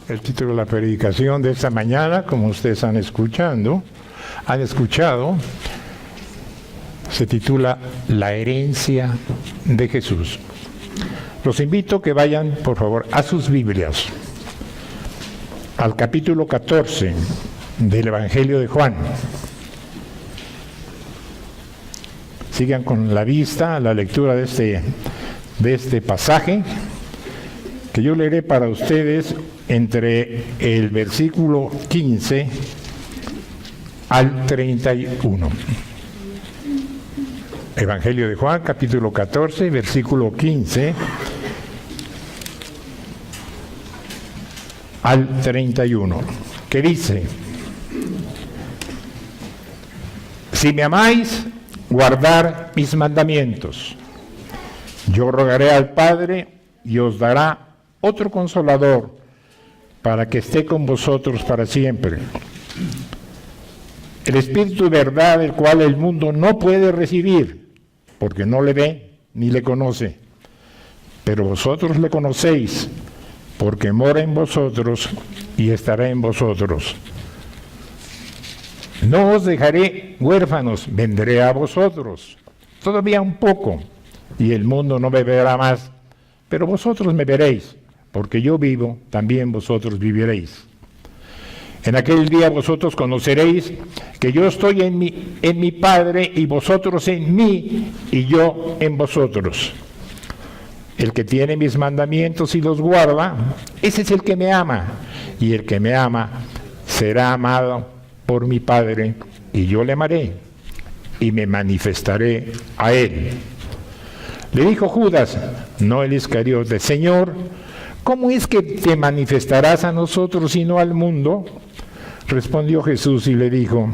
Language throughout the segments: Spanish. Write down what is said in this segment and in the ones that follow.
El título de la predicación de esta mañana, como ustedes han escuchado, se titula La herencia de Jesús. Los invito a que vayan, por favor, a sus Biblias, al capítulo 14 del Evangelio de Juan. Sigan con la vista la lectura de este pasaje, que yo leeré para ustedes entre el versículo 15 al 31. Evangelio de Juan, capítulo 14, versículo 15 al 31, que dice: Si me amáis, guardar mis mandamientos. Yo rogaré al Padre y os dará otro Consolador, para que esté con vosotros para siempre. El Espíritu de verdad, el cual el mundo no puede recibir, porque no le ve ni le conoce. Pero vosotros le conocéis, porque mora en vosotros y estará en vosotros. No os dejaré huérfanos, vendré a vosotros. Todavía un poco, y el mundo no me verá más, pero vosotros me veréis. Porque yo vivo, también vosotros viviréis. En aquel día vosotros conoceréis que yo estoy en mi Padre, y vosotros en mí, y yo en vosotros. El que tiene mis mandamientos y los guarda, ese es el que me ama. Y el que me ama será amado por mi Padre, y yo le amaré, y me manifestaré a él. Le dijo Judas, no el Iscariote: Señor, ¿cómo es que te manifestarás a nosotros y no al mundo? Respondió Jesús y le dijo: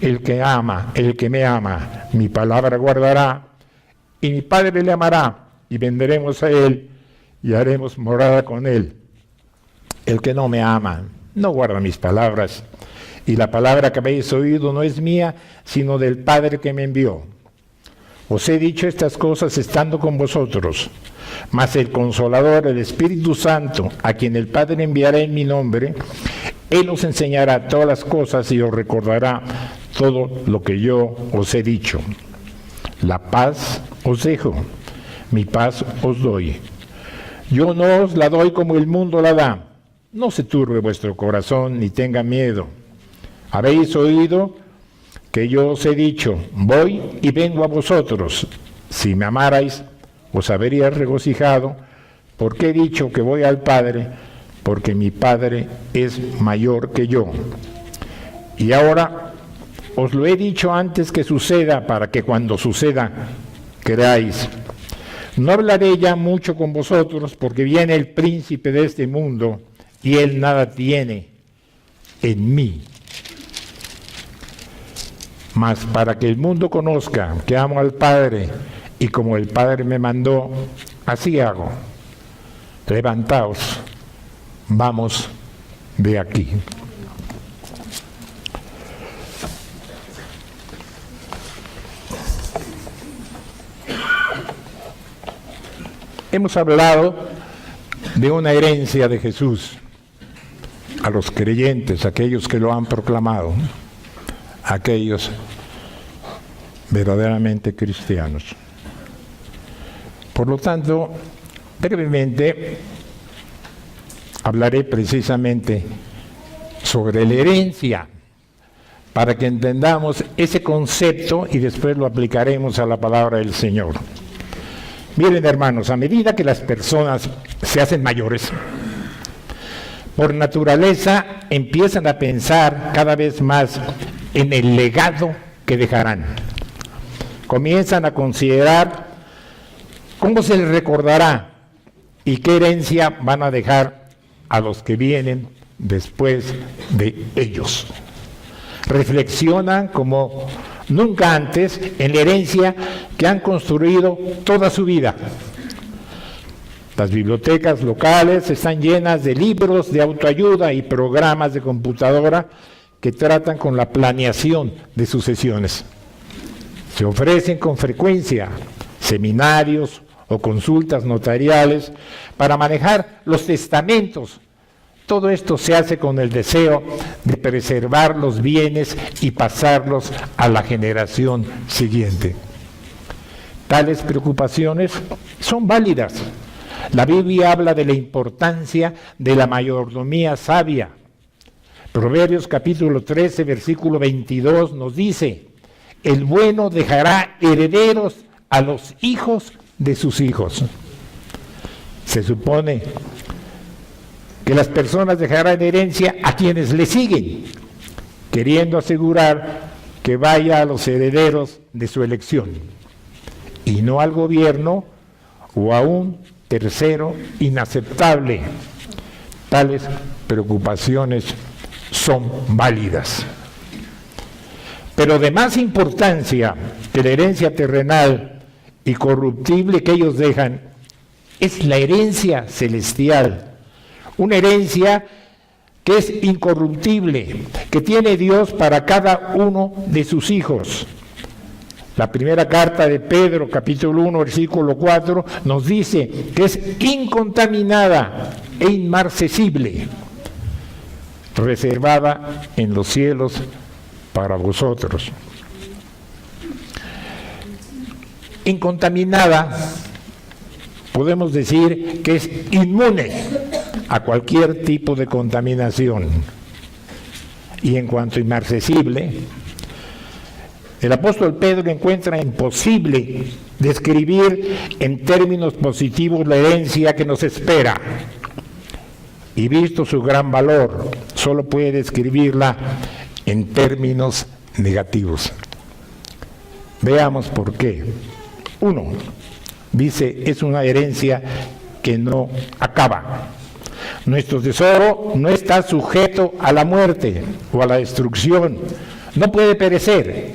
el que me ama, mi palabra guardará, y mi Padre le amará, y vendremos a él, y haremos morada con él. El que no me ama, no guarda mis palabras, y la palabra que habéis oído no es mía, sino del Padre que me envió. Os he dicho estas cosas estando con vosotros. Mas el Consolador, el Espíritu Santo, a quien el Padre enviará en mi nombre, Él os enseñará todas las cosas y os recordará todo lo que yo os he dicho. La paz os dejo, mi paz os doy. Yo no os la doy como el mundo la da. No se turbe vuestro corazón ni tenga miedo. Habéis oído que yo os he dicho: voy y vengo a vosotros. Si me amarais, os habría regocijado, porque he dicho que voy al Padre, porque mi Padre es mayor que yo. Y ahora os lo he dicho antes que suceda, para que cuando suceda creáis. No hablaré ya mucho con vosotros, porque viene el príncipe de este mundo, y él nada tiene en mí. Mas para que el mundo conozca que amo al Padre, y como el Padre me mandó, así hago. Levantaos, vamos de aquí. Hemos hablado de una herencia de Jesús a los creyentes, aquellos que lo han proclamado, aquellos verdaderamente cristianos. Por lo tanto, brevemente hablaré precisamente sobre la herencia, para que entendamos ese concepto y después lo aplicaremos a la palabra del Señor. Miren, hermanos, a medida que las personas se hacen mayores, por naturaleza empiezan a pensar cada vez más en el legado que dejarán. Comienzan a considerar cómo se les recordará y qué herencia van a dejar a los que vienen después de ellos. Reflexionan como nunca antes en la herencia que han construido toda su vida. Las bibliotecas locales están llenas de libros de autoayuda y programas de computadora que tratan con la planeación de sucesiones. Se ofrecen con frecuencia seminarios o consultas notariales para manejar los testamentos Todo esto se hace con el deseo de preservar los bienes y pasarlos a la generación siguiente. Tales preocupaciones son válidas. La Biblia habla de la importancia de la mayordomía sabia. Proverbios capítulo 13, versículo 22 nos dice: el bueno dejará herederos a los hijos de sus hijos. Se supone que las personas dejarán herencia a quienes le siguen, queriendo asegurar que vaya a los herederos de su elección, y no al gobierno o a un tercero inaceptable. Tales preocupaciones son válidas. Pero de más importancia que la herencia terrenal y corruptible que ellos dejan es la herencia celestial. Una herencia que es incorruptible, que tiene Dios para cada uno de sus hijos. La primera carta de Pedro, capítulo 1, versículo 4, nos dice que es incontaminada e inmarcesible, reservada en los cielos para vosotros. Incontaminada, podemos decir que es inmune a cualquier tipo de contaminación. Y en cuanto a inmarcesible, el apóstol Pedro encuentra imposible describir en términos positivos la herencia que nos espera. Y visto su gran valor, solo puede describirla en términos negativos. Veamos por qué. 1. Dice, es una herencia que no acaba. Nuestro tesoro no está sujeto a la muerte o a la destrucción. No puede perecer.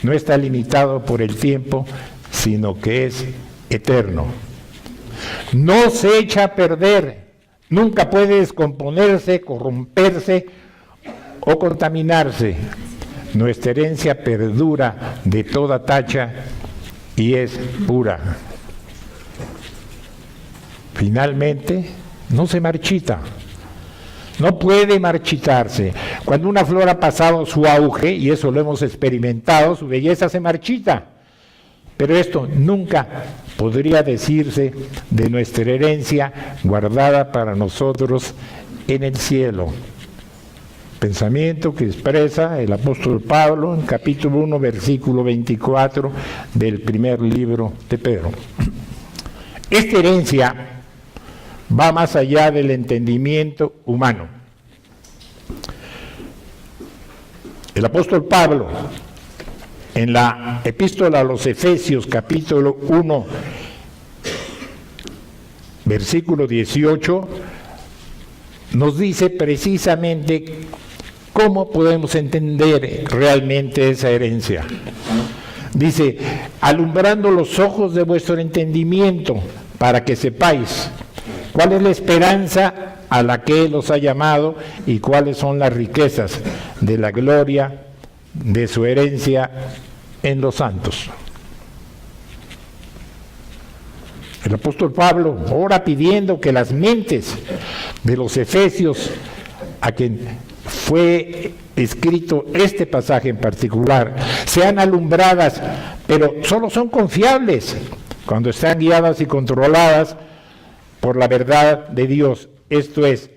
No está limitado por el tiempo, sino que es eterno. No se echa a perder. Nunca puede descomponerse, corromperse o contaminarse. Nuestra herencia perdura de toda tacha y es pura. Finalmente, no se marchita. No puede marchitarse. Cuando una flor ha pasado su auge, y eso lo hemos experimentado, su belleza se marchita. Pero esto nunca podría decirse de nuestra herencia guardada para nosotros en el cielo. Pensamiento que expresa el apóstol Pablo en capítulo 1, versículo 24 del primer libro de Pedro. Esta herencia va más allá del entendimiento humano. El apóstol Pablo, en la epístola a los Efesios, capítulo 1, versículo 18, nos dice precisamente cómo podemos entender realmente esa herencia. Dice, alumbrando los ojos de vuestro entendimiento, para que sepáis cuál es la esperanza a la que Él os ha llamado y cuáles son las riquezas de la gloria de su herencia en los santos. El apóstol Pablo ora pidiendo que las mentes de los efesios, a quien fue escrito este pasaje en particular, sean alumbradas, pero solo son confiables cuando están guiadas y controladas por la verdad de Dios. Esto es,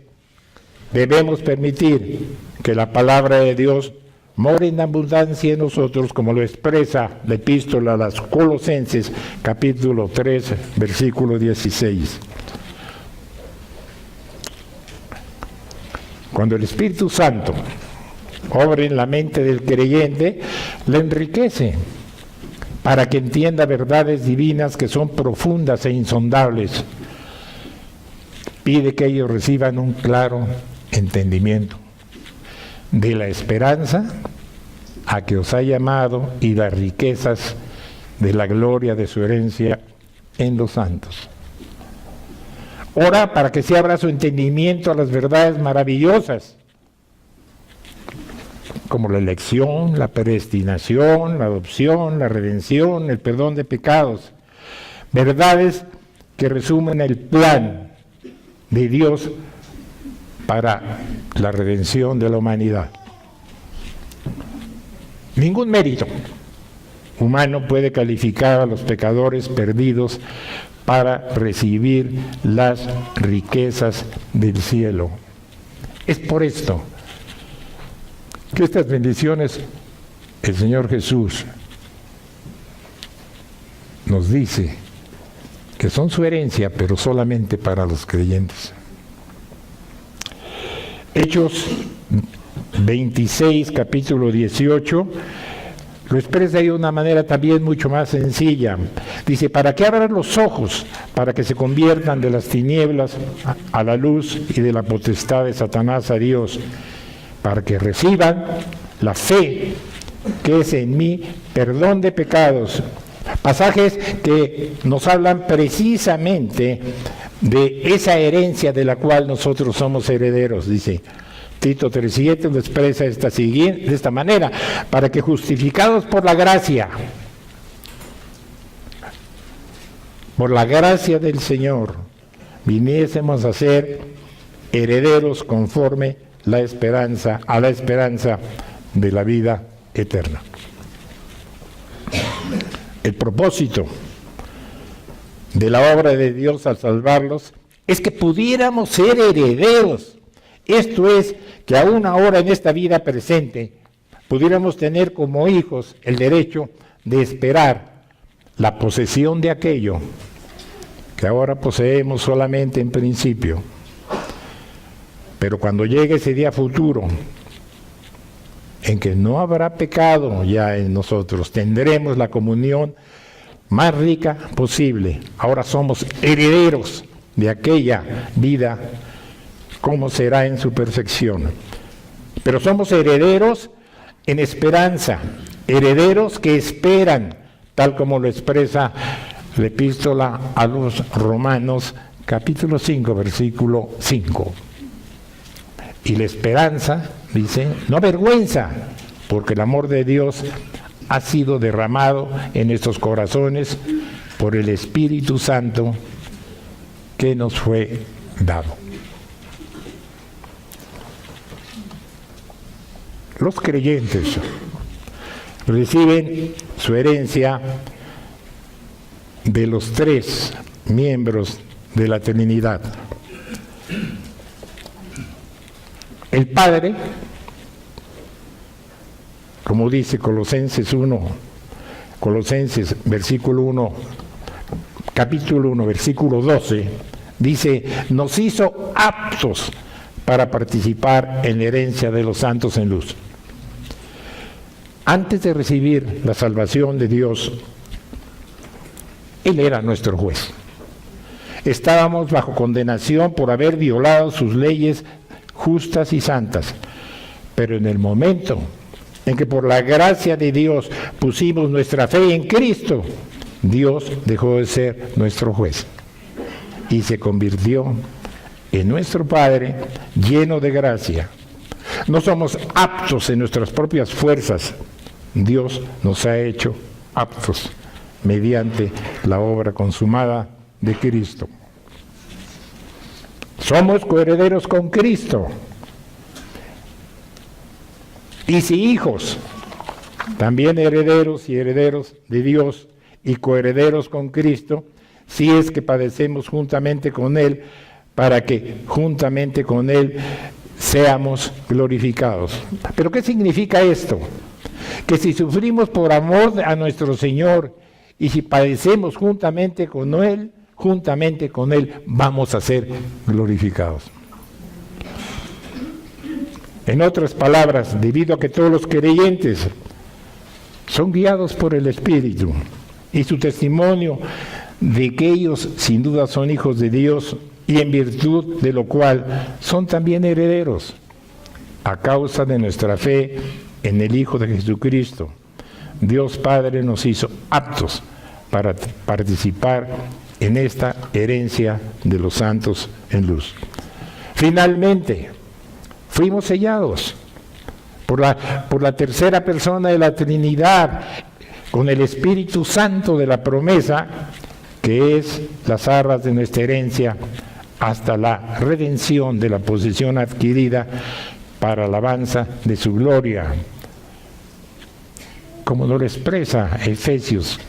debemos permitir que la palabra de Dios more en abundancia en nosotros, como lo expresa la epístola a los Colosenses, capítulo 3, versículo 16. Cuando el Espíritu Santo obra en la mente del creyente, le enriquece para que entienda verdades divinas que son profundas e insondables. Pide que ellos reciban un claro entendimiento de la esperanza a que os ha llamado y las riquezas de la gloria de su herencia en los santos. Ora para que se abra su entendimiento a las verdades maravillosas, como la elección, la predestinación, la adopción, la redención, el perdón de pecados. Verdades que resumen el plan de Dios para la redención de la humanidad. Ningún mérito humano puede calificar a los pecadores perdidos para recibir las riquezas del cielo. Es por esto que estas bendiciones el Señor Jesús nos dice que son su herencia, pero solamente para los creyentes. Hechos 26, capítulo 18, lo expresa de una manera también mucho más sencilla. Dice, para que abran los ojos, para que se conviertan de las tinieblas a la luz y de la potestad de Satanás a Dios, para que reciban la fe que es en mí, perdón de pecados. Pasajes que nos hablan precisamente de esa herencia de la cual nosotros somos herederos, dice Tito 3:7, lo expresa de esta manera, para que justificados por la gracia del Señor, viniésemos a ser herederos conforme a la esperanza de la vida eterna. El propósito de la obra de Dios al salvarlos es que pudiéramos ser herederos. Esto es, que aún ahora en esta vida presente pudiéramos tener como hijos el derecho de esperar la posesión de aquello que ahora poseemos solamente en principio. Pero cuando llegue ese día futuro, en que no habrá pecado ya en nosotros, tendremos la comunión más rica posible. Ahora somos herederos de aquella vida, como será en su perfección. Pero somos herederos en esperanza, herederos que esperan, tal como lo expresa la epístola a los Romanos, capítulo 5, versículo 5. Y la esperanza, dice, no avergüenza, porque el amor de Dios ha sido derramado en nuestros corazones por el Espíritu Santo que nos fue dado. Los creyentes reciben su herencia de los tres miembros de la Trinidad. El Padre, como dice Colosenses versículo 1, capítulo 1, versículo 12, dice, nos hizo aptos para participar en la herencia de los santos en luz. Antes de recibir la salvación de Dios, Él era nuestro juez. Estábamos bajo condenación por haber violado sus leyes justas y santas, pero en el momento en que por la gracia de Dios pusimos nuestra fe en Cristo, Dios dejó de ser nuestro juez y se convirtió en nuestro Padre lleno de gracia. No somos aptos en nuestras propias fuerzas, Dios nos ha hecho aptos mediante la obra consumada de Cristo. Somos coherederos con Cristo. Y si hijos, también herederos y herederos de Dios y coherederos con Cristo, si es que padecemos juntamente con Él, para que juntamente con Él seamos glorificados. ¿Pero qué significa esto? Que si sufrimos por amor a nuestro Señor y si padecemos juntamente con Él vamos a ser glorificados. En otras palabras, debido a que todos los creyentes son guiados por el Espíritu y su testimonio de que ellos sin duda son hijos de Dios, y en virtud de lo cual son también herederos, a causa de nuestra fe en el Hijo de Jesucristo, Dios Padre nos hizo aptos para participar en esta herencia de los santos en luz. Finalmente, fuimos sellados por la tercera persona de la Trinidad, con el Espíritu Santo de la promesa, que es las arras de nuestra herencia hasta la redención de la posesión adquirida para alabanza de su gloria, como nos lo expresa Efesios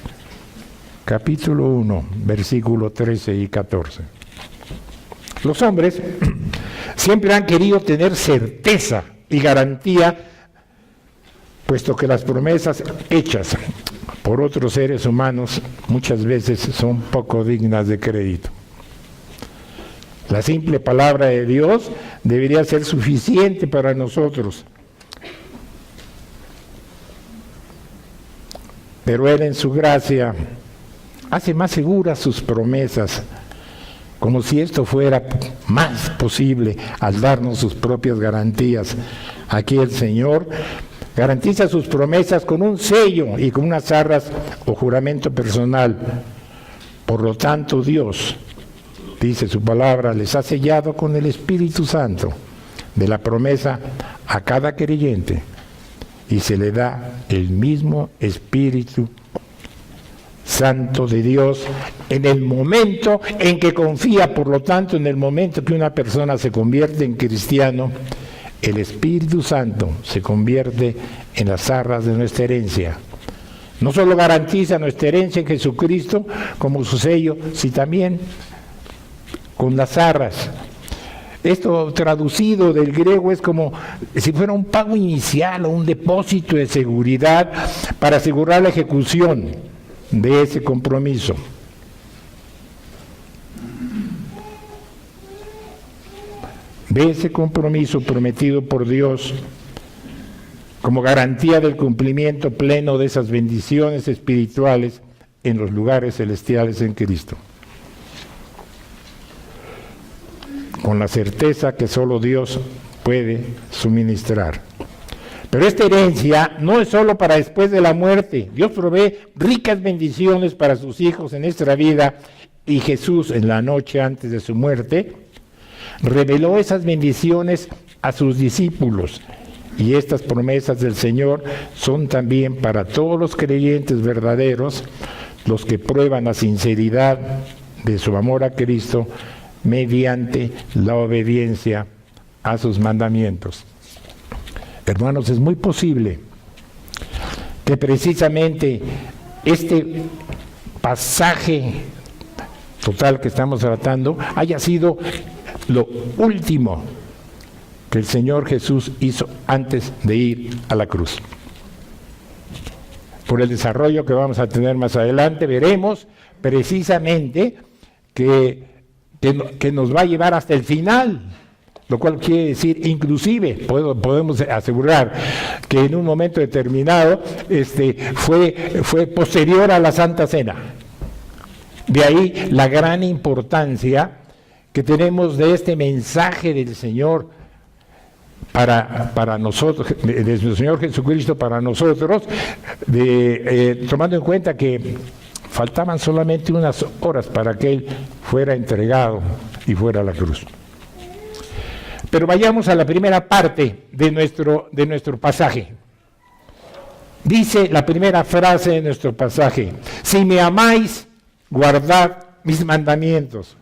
capítulo 1, versículo 13 y 14. Los hombres siempre han querido tener certeza y garantía, puesto que las promesas hechas por otros seres humanos muchas veces son poco dignas de crédito. La simple palabra de Dios debería ser suficiente para nosotros. Pero Él en su gracia hace más seguras sus promesas, como si esto fuera más posible al darnos sus propias garantías. Aquí el Señor garantiza sus promesas con un sello y con unas arras o juramento personal. Por lo tanto, Dios, dice su palabra, les ha sellado con el Espíritu Santo de la promesa a cada creyente, y se le da el mismo Espíritu Santo de Dios en el momento en que confía. Por lo tanto, en el momento que una persona se convierte en cristiano, el Espíritu Santo se convierte en las arras de nuestra herencia. No solo garantiza nuestra herencia en Jesucristo como su sello, sino también con las arras. Esto traducido del griego es como si fuera un pago inicial o un depósito de seguridad para asegurar la ejecución de ese compromiso. De ese compromiso prometido por Dios como garantía del cumplimiento pleno de esas bendiciones espirituales en los lugares celestiales en Cristo. Con la certeza que solo Dios puede suministrar. Pero esta herencia no es solo para después de la muerte. Dios provee ricas bendiciones para sus hijos en nuestra vida, y Jesús, en la noche antes de su muerte, reveló esas bendiciones a sus discípulos. Y estas promesas del Señor son también para todos los creyentes verdaderos, los que prueban la sinceridad de su amor a Cristo mediante la obediencia a sus mandamientos. Hermanos, es muy posible que precisamente este pasaje total que estamos tratando haya sido lo último que el Señor Jesús hizo antes de ir a la cruz. Por el desarrollo que vamos a tener más adelante, veremos precisamente que nos va a llevar hasta el final, lo cual quiere decir, inclusive, podemos asegurar que en un momento determinado fue posterior a la Santa Cena. De ahí la gran importancia que tenemos de este mensaje del Señor para nosotros, de nuestro Señor Jesucristo para nosotros, tomando en cuenta que faltaban solamente unas horas para que Él fuera entregado y fuera a la cruz. Pero vayamos a la primera parte de nuestro pasaje. Dice la primera frase de nuestro pasaje: si me amáis, guardad mis mandamientos.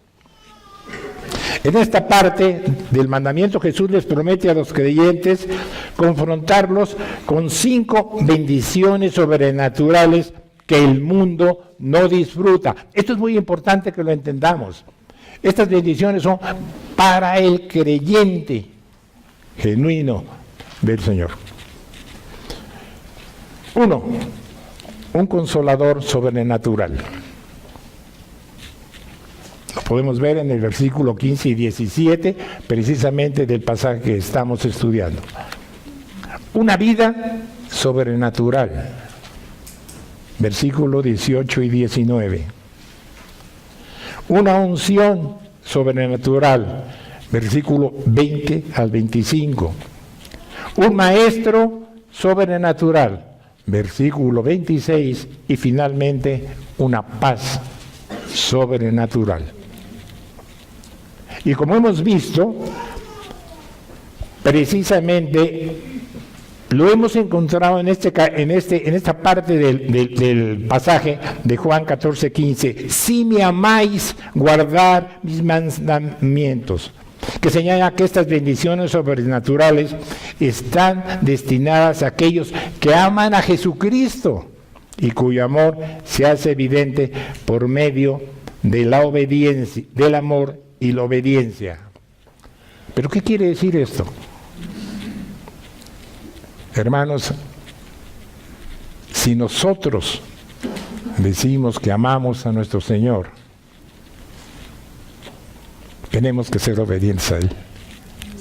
En esta parte del mandamiento, Jesús les promete a los creyentes confrontarlos con 5 bendiciones sobrenaturales que el mundo no disfruta. Esto es muy importante que lo entendamos. Estas bendiciones son para el creyente genuino del Señor. 1. Un consolador sobrenatural. Lo podemos ver en el versículo 15 y 17, precisamente del pasaje que estamos estudiando. Una vida sobrenatural. Versículo 18 y 19. Una unción sobrenatural. Versículo 20 al 25. Un maestro sobrenatural. Versículo 26. Y finalmente, una paz sobrenatural. Y como hemos visto, precisamente lo hemos encontrado en esta parte del pasaje de Juan 14:15. Si me amáis, guardar mis mandamientos. Que señala que estas bendiciones sobrenaturales están destinadas a aquellos que aman a Jesucristo y cuyo amor se hace evidente por medio de la obediencia, del amor y la obediencia. ¿Pero qué quiere decir esto? Hermanos, si nosotros decimos que amamos a nuestro Señor, tenemos que ser obedientes a Él.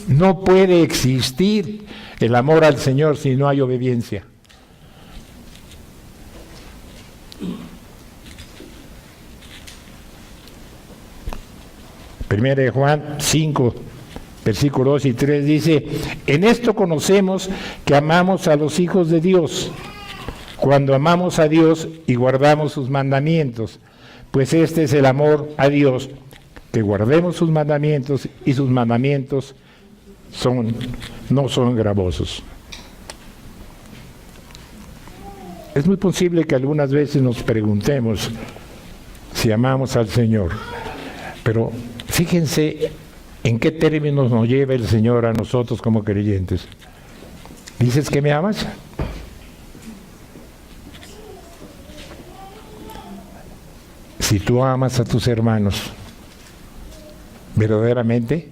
No puede existir el amor al Señor si no hay obediencia. Primera de Juan 5, versículos 2 y 3 dice: en esto conocemos que amamos a los hijos de Dios, cuando amamos a Dios y guardamos sus mandamientos, pues este es el amor a Dios, que guardemos sus mandamientos, y sus mandamientos no son gravosos. Es muy posible que algunas veces nos preguntemos si amamos al Señor, pero fíjense en qué términos nos lleva el Señor a nosotros como creyentes. ¿Dices que me amas? Si tú amas a tus hermanos verdaderamente,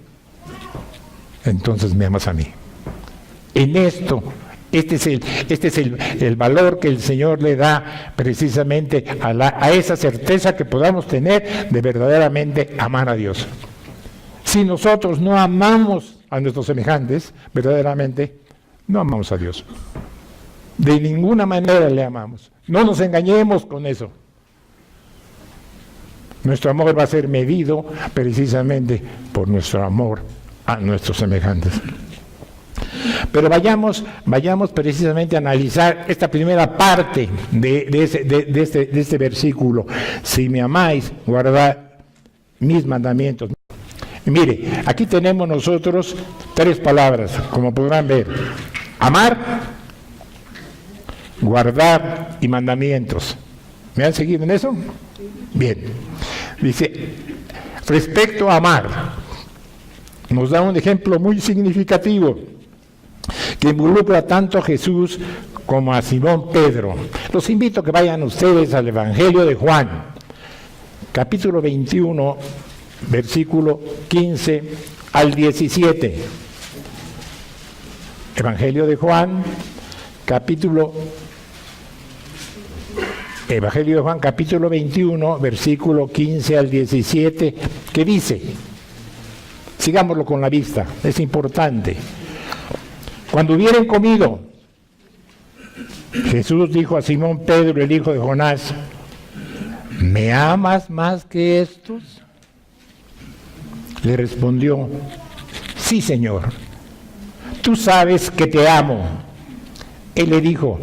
entonces me amas a mí. En esto, este es el valor que el Señor le da precisamente a esa certeza que podamos tener de verdaderamente amar a Dios. Si nosotros no amamos a nuestros semejantes, verdaderamente no amamos a Dios. De ninguna manera le amamos. No nos engañemos con eso. Nuestro amor va a ser medido precisamente por nuestro amor a nuestros semejantes. Pero vayamos precisamente a analizar esta primera parte de este versículo. Si me amáis, guardad mis mandamientos. Mire, aquí tenemos nosotros tres palabras, como podrán ver: amar, guardar y mandamientos. ¿Me han seguido en eso? Bien. Dice, respecto a amar, nos da un ejemplo muy significativo que involucra tanto a Jesús como a Simón Pedro. Los invito a que vayan ustedes al Evangelio de Juan, capítulo 21, versículo 15 al 17. Evangelio de Juan, capítulo 21, versículo 15 al 17, que dice, sigámoslo con la vista, es importante. Cuando hubieran comido, Jesús dijo a Simón Pedro, el hijo de Jonás: ¿me amas más que estos? Le respondió: sí, Señor, tú sabes que te amo. Él le dijo: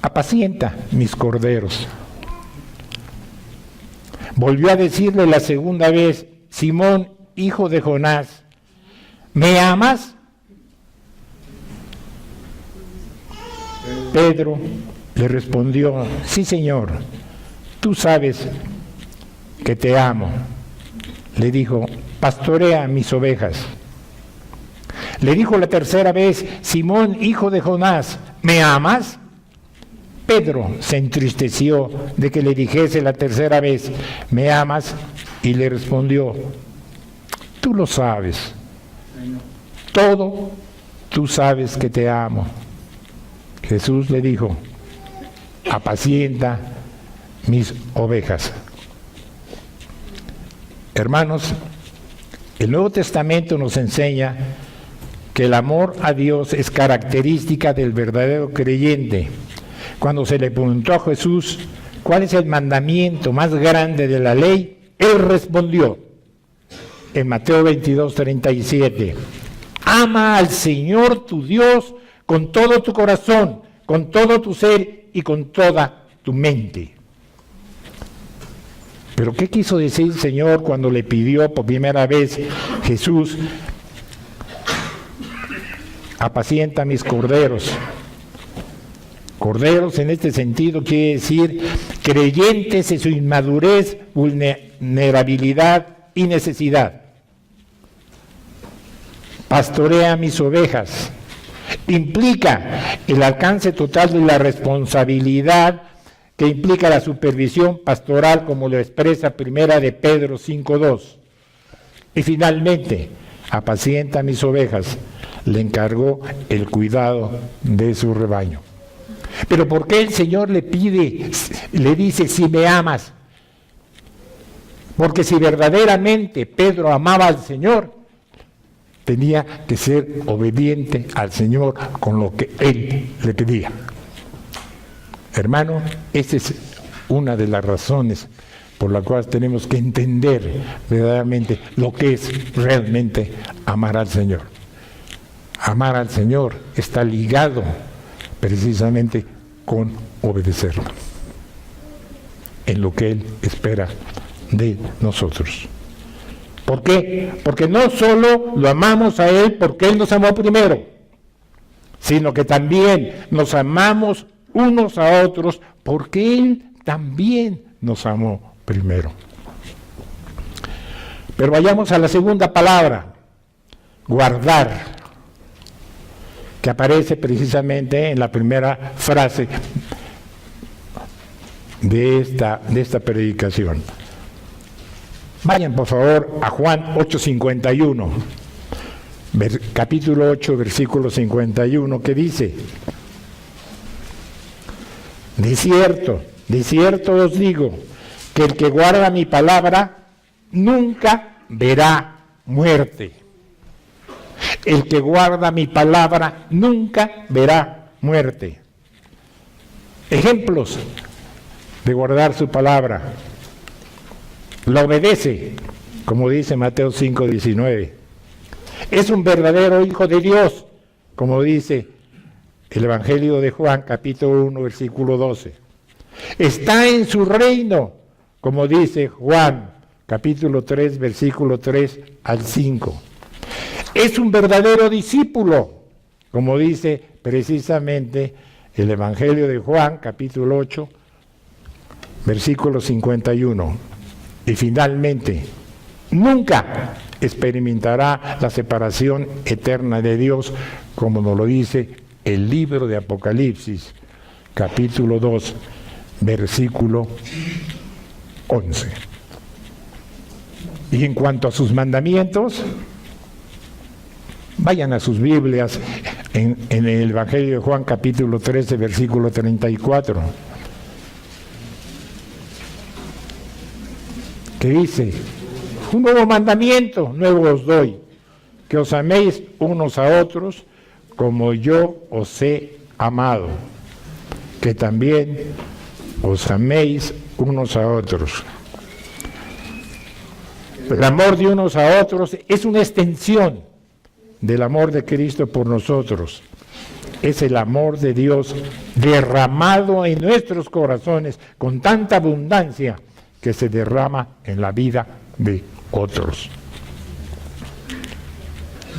apacienta mis corderos. Volvió a decirle la segunda vez: Simón, hijo de Jonás, ¿me amas? Pedro le respondió: sí, Señor, tú sabes que te amo. Le dijo: pastorea mis ovejas. Le dijo la tercera vez: Simón, hijo de Jonás, ¿me amas? Pedro se entristeció de que le dijese la tercera vez: ¿me amas? Y le respondió: tú lo sabes, todo tú sabes que te amo. Jesús le dijo: apacienta mis ovejas. Hermanos, el Nuevo Testamento nos enseña que el amor a Dios es característica del verdadero creyente. Cuando se le preguntó a Jesús cuál es el mandamiento más grande de la ley, Él respondió en Mateo 22:37: ama al Señor tu Dios con todo tu corazón, con todo tu ser y con toda tu mente. Pero ¿qué quiso decir el Señor cuando le pidió por primera vez Jesús apacienta mis corderos. Corderos en este sentido quiere decir creyentes en su inmadurez, vulnerabilidad y necesidad. Pastorea mis ovejas. Implica el alcance total de la responsabilidad que implica la supervisión pastoral, como lo expresa Primera de Pedro 5:2. Y finalmente, apacienta mis ovejas. Le encargó el cuidado de su rebaño. Pero ¿por qué el Señor le dice, si me amas? Porque si verdaderamente Pedro amaba al Señor, tenía que ser obediente al Señor con lo que Él le pedía. Hermano, esa es una de las razones por las cuales tenemos que entender verdaderamente lo que es realmente amar al Señor. Amar al Señor está ligado precisamente con obedecerlo en lo que Él espera de nosotros. ¿Por qué? Porque no solo lo amamos a Él porque Él nos amó primero, sino que también nos amamos unos a otros porque Él también nos amó primero. Pero vayamos a la segunda palabra, guardar, que aparece precisamente en la primera frase de esta predicación. Vayan por favor a Juan 8:51, capítulo 8, versículo 51, que dice: de cierto os digo, que el que guarda mi palabra nunca verá muerte. El que guarda mi palabra nunca verá muerte. Ejemplos de guardar su palabra. La obedece, como dice Mateo 5:19. Es un verdadero hijo de Dios, como dice el Evangelio de Juan, capítulo 1, versículo 12. Está en su reino, como dice Juan, capítulo 3, versículo 3 al 5. Es un verdadero discípulo, como dice precisamente el Evangelio de Juan, capítulo 8, versículo 51. Y finalmente, nunca experimentará la separación eterna de Dios, como nos lo dice el libro de Apocalipsis, capítulo 2, versículo 11. Y en cuanto a sus mandamientos, vayan a sus Biblias en el Evangelio de Juan, capítulo 13, versículo 34, que dice: un nuevo mandamiento nuevo os doy, que os améis unos a otros como yo os he amado, que también os améis unos a otros. El amor de unos a otros es una extensión del amor de Cristo por nosotros. Es el amor de Dios derramado en nuestros corazones con tanta abundancia que se derrama en la vida de otros.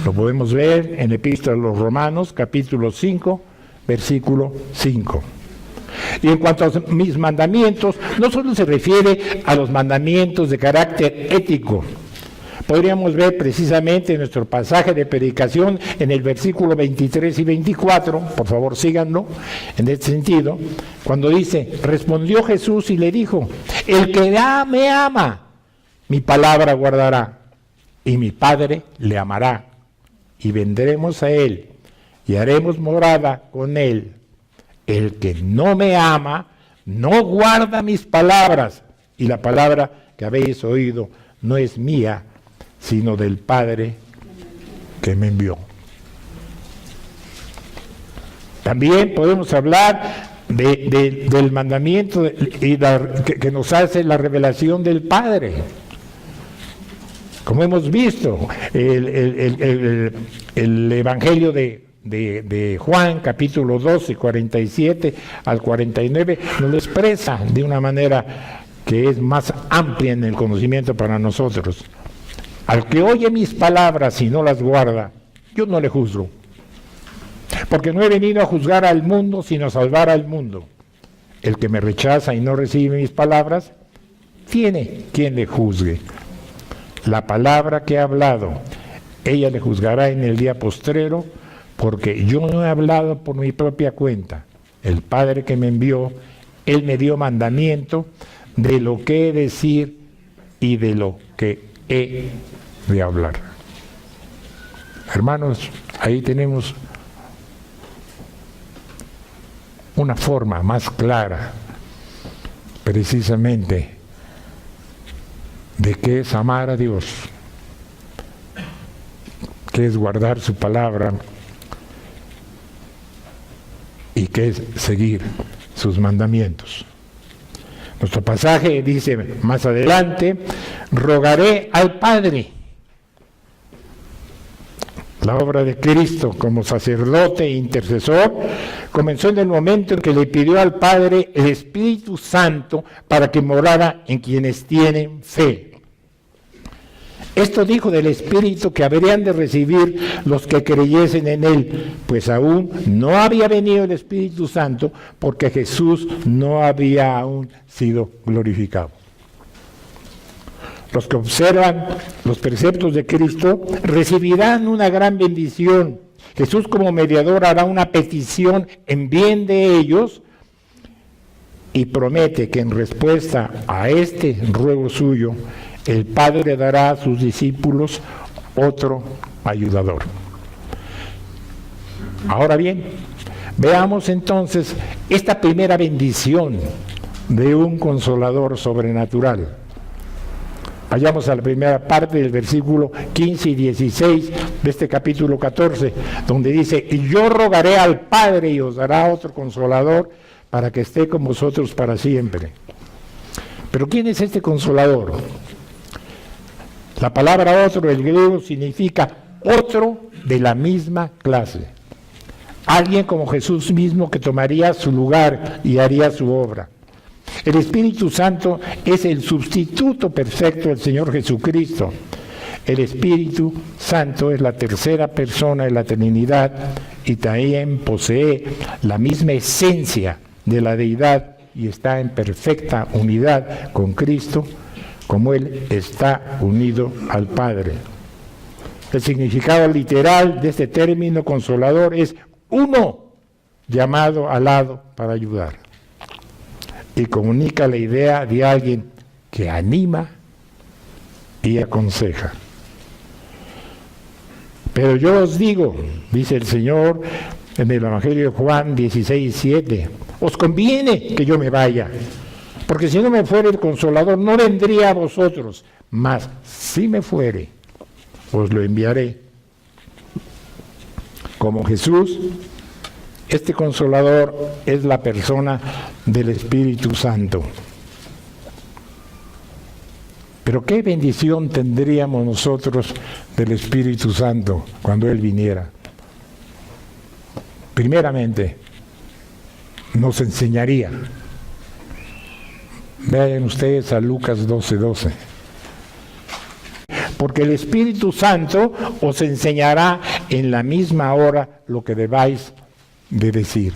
Lo podemos ver en la Epístola a los Romanos, capítulo 5, versículo 5. Y en cuanto a mis mandamientos, no solo se refiere a los mandamientos de carácter ético. Podríamos ver precisamente en nuestro pasaje de predicación en el versículo 23 y 24, por favor síganlo, en este sentido, cuando dice: respondió Jesús y le dijo: el que me ama, mi palabra guardará, y mi Padre le amará, y vendremos a él, y haremos morada con él. El que no me ama, no guarda mis palabras, y la palabra que habéis oído no es mía, sino del Padre que me envió. También podemos hablar del mandamiento que nos hace la revelación del Padre. Como hemos visto, el Evangelio de Juan, capítulo 12, 47 al 49, nos lo expresa de una manera que es más amplia en el conocimiento para nosotros. Al que oye mis palabras y no las guarda, yo no le juzgo, Porque no he venido a juzgar al mundo, sino a salvar al mundo. El que me rechaza y no recibe mis palabras, tiene quien le juzgue. La palabra que he hablado, ella le juzgará en el día postrero, porque yo no he hablado por mi propia cuenta. El Padre que me envió, Él me dio mandamiento de lo que he de decir y de lo que he de hablar. Hermanos, ahí tenemos una forma más clara, precisamente, de qué es amar a Dios, qué es guardar su palabra y qué es seguir sus mandamientos. Nuestro pasaje dice más adelante: rogaré al Padre. La obra de Cristo como sacerdote e intercesor comenzó en el momento en que le pidió al Padre el Espíritu Santo para que morara en quienes tienen fe. Esto dijo del Espíritu que habrían de recibir los que creyesen en Él, pues aún no había venido el Espíritu Santo porque Jesús no había aún sido glorificado. Los que observan los preceptos de Cristo recibirán una gran bendición. Jesús como mediador hará una petición en bien de ellos y promete que en respuesta a este ruego suyo, el Padre dará a sus discípulos otro ayudador. Ahora bien, veamos entonces esta primera bendición de un consolador sobrenatural. Vayamos a la primera parte del versículo 15 y 16 de este capítulo 14, donde dice: y yo rogaré al Padre y os dará otro consolador para que esté con vosotros para siempre. Pero ¿quién es este consolador? La palabra otro, el griego, significa otro de la misma clase. Alguien como Jesús mismo que tomaría su lugar y haría su obra. El Espíritu Santo es el sustituto perfecto del Señor Jesucristo. El Espíritu Santo es la tercera persona de la Trinidad y también posee la misma esencia de la deidad y está en perfecta unidad con Cristo, como Él está unido al Padre. El significado literal de este término consolador es uno llamado al lado para ayudar. Y comunica la idea de alguien que anima y aconseja. Pero yo os digo, dice el Señor en el Evangelio de Juan 16:7, os conviene que yo me vaya, porque si no me fuere el Consolador, no vendría a vosotros, mas si me fuere, os lo enviaré. Como Jesús, este Consolador es la persona del Espíritu Santo. Pero qué bendición tendríamos nosotros del Espíritu Santo cuando Él viniera. Primeramente, nos enseñaría. Vean ustedes a Lucas 12:12. Porque el Espíritu Santo os enseñará en la misma hora lo que debáis de decir.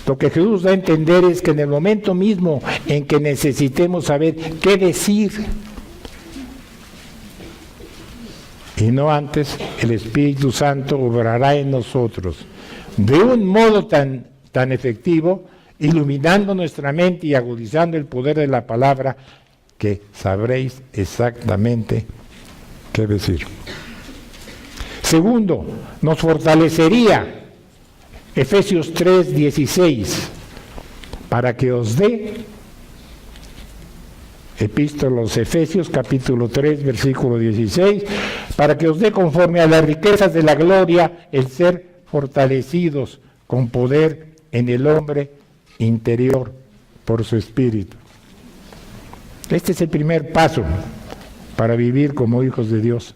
Lo que Jesús da a entender es que en el momento mismo en que necesitemos saber qué decir, y no antes, el Espíritu Santo obrará en nosotros de un modo tan efectivo, iluminando nuestra mente y agudizando el poder de la palabra, que sabréis exactamente qué decir. Segundo, nos fortalecería Efesios 3:16, para que os dé, epístola a los Efesios capítulo 3 versículo 16, para que os dé conforme a las riquezas de la gloria el ser fortalecidos con poder en el hombre interior por su espíritu. Este es el primer paso para vivir como hijos de Dios.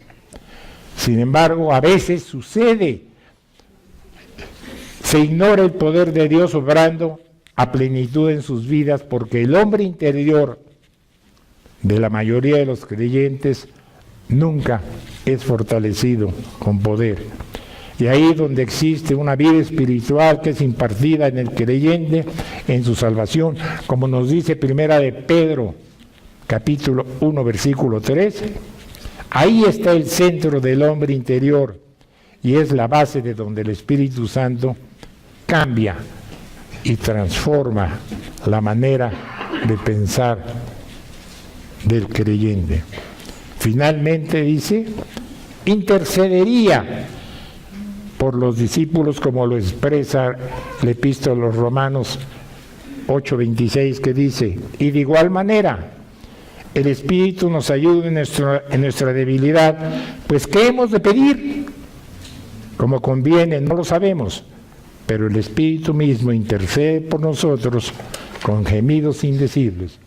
Sin embargo, a veces sucede, se ignora el poder de Dios obrando a plenitud en sus vidas, porque el hombre interior de la mayoría de los creyentes nunca es fortalecido con poder. Y ahí donde existe una vida espiritual que es impartida en el creyente, en su salvación, como nos dice Primera de Pedro, capítulo 1, versículo 3, ahí está el centro del hombre interior y es la base de donde el Espíritu Santo cambia y transforma la manera de pensar del creyente. Finalmente dice, intercedería por los discípulos, como lo expresa la epístola a los Romanos 8:26, que dice, y de igual manera el Espíritu nos ayuda en nuestra debilidad, pues ¿qué hemos de pedir? Como conviene, no lo sabemos, pero el Espíritu mismo intercede por nosotros con gemidos indecibles.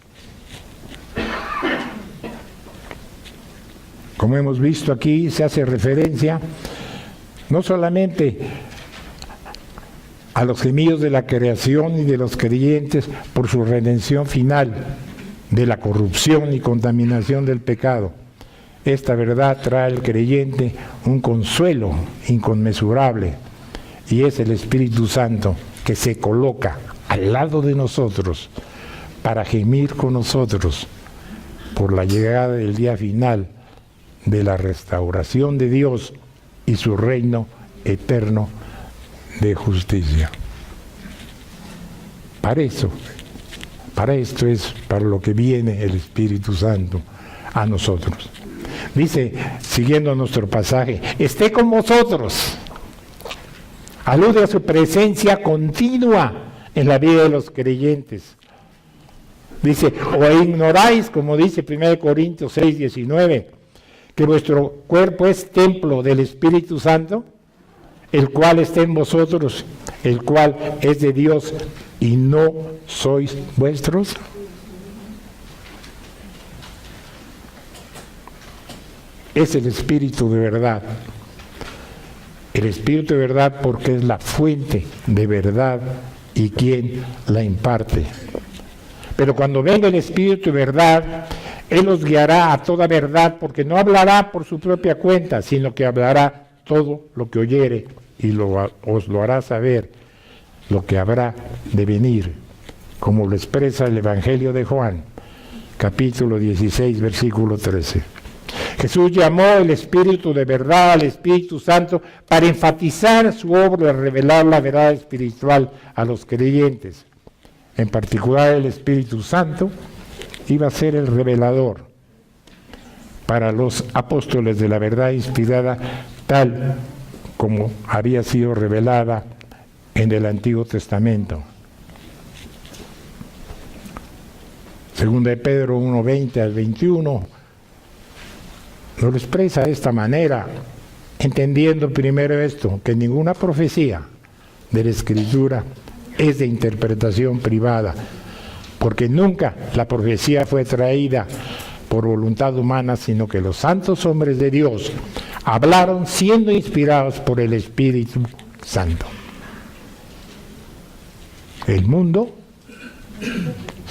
Como hemos visto aquí, se hace referencia no solamente a los gemidos de la creación y de los creyentes por su redención final de la corrupción y contaminación del pecado. Esta verdad trae al creyente un consuelo inconmensurable, y es el Espíritu Santo que se coloca al lado de nosotros para gemir con nosotros por la llegada del día final de la restauración de Dios y su reino eterno de justicia. Para esto es para lo que viene el Espíritu Santo a nosotros. Dice, siguiendo nuestro pasaje, esté con vosotros. Alude a su presencia continua en la vida de los creyentes. Dice, o ignoráis, como dice 1 Corintios 6:19, que vuestro cuerpo es templo del Espíritu Santo, el cual está en vosotros, el cual es de Dios, y no sois vuestros. Es el Espíritu de verdad. El Espíritu de verdad porque es la fuente de verdad y quien la imparte. Pero cuando venga el Espíritu de verdad, Él os guiará a toda verdad, porque no hablará por su propia cuenta, sino que hablará todo lo que oyere y os lo hará saber lo que habrá de venir, como lo expresa el Evangelio de Juan, capítulo 16, versículo 13. Jesús llamó el Espíritu de verdad al Espíritu Santo para enfatizar su obra de revelar la verdad espiritual a los creyentes. En particular, el Espíritu Santo iba a ser el revelador para los apóstoles de la verdad inspirada, tal como había sido revelada en el Antiguo Testamento. Segunda de Pedro 1:20 al 21 lo expresa de esta manera, entendiendo primero esto, que ninguna profecía de la Escritura es de interpretación privada, porque nunca la profecía fue traída por voluntad humana, sino que los santos hombres de Dios hablaron siendo inspirados por el Espíritu Santo. El mundo,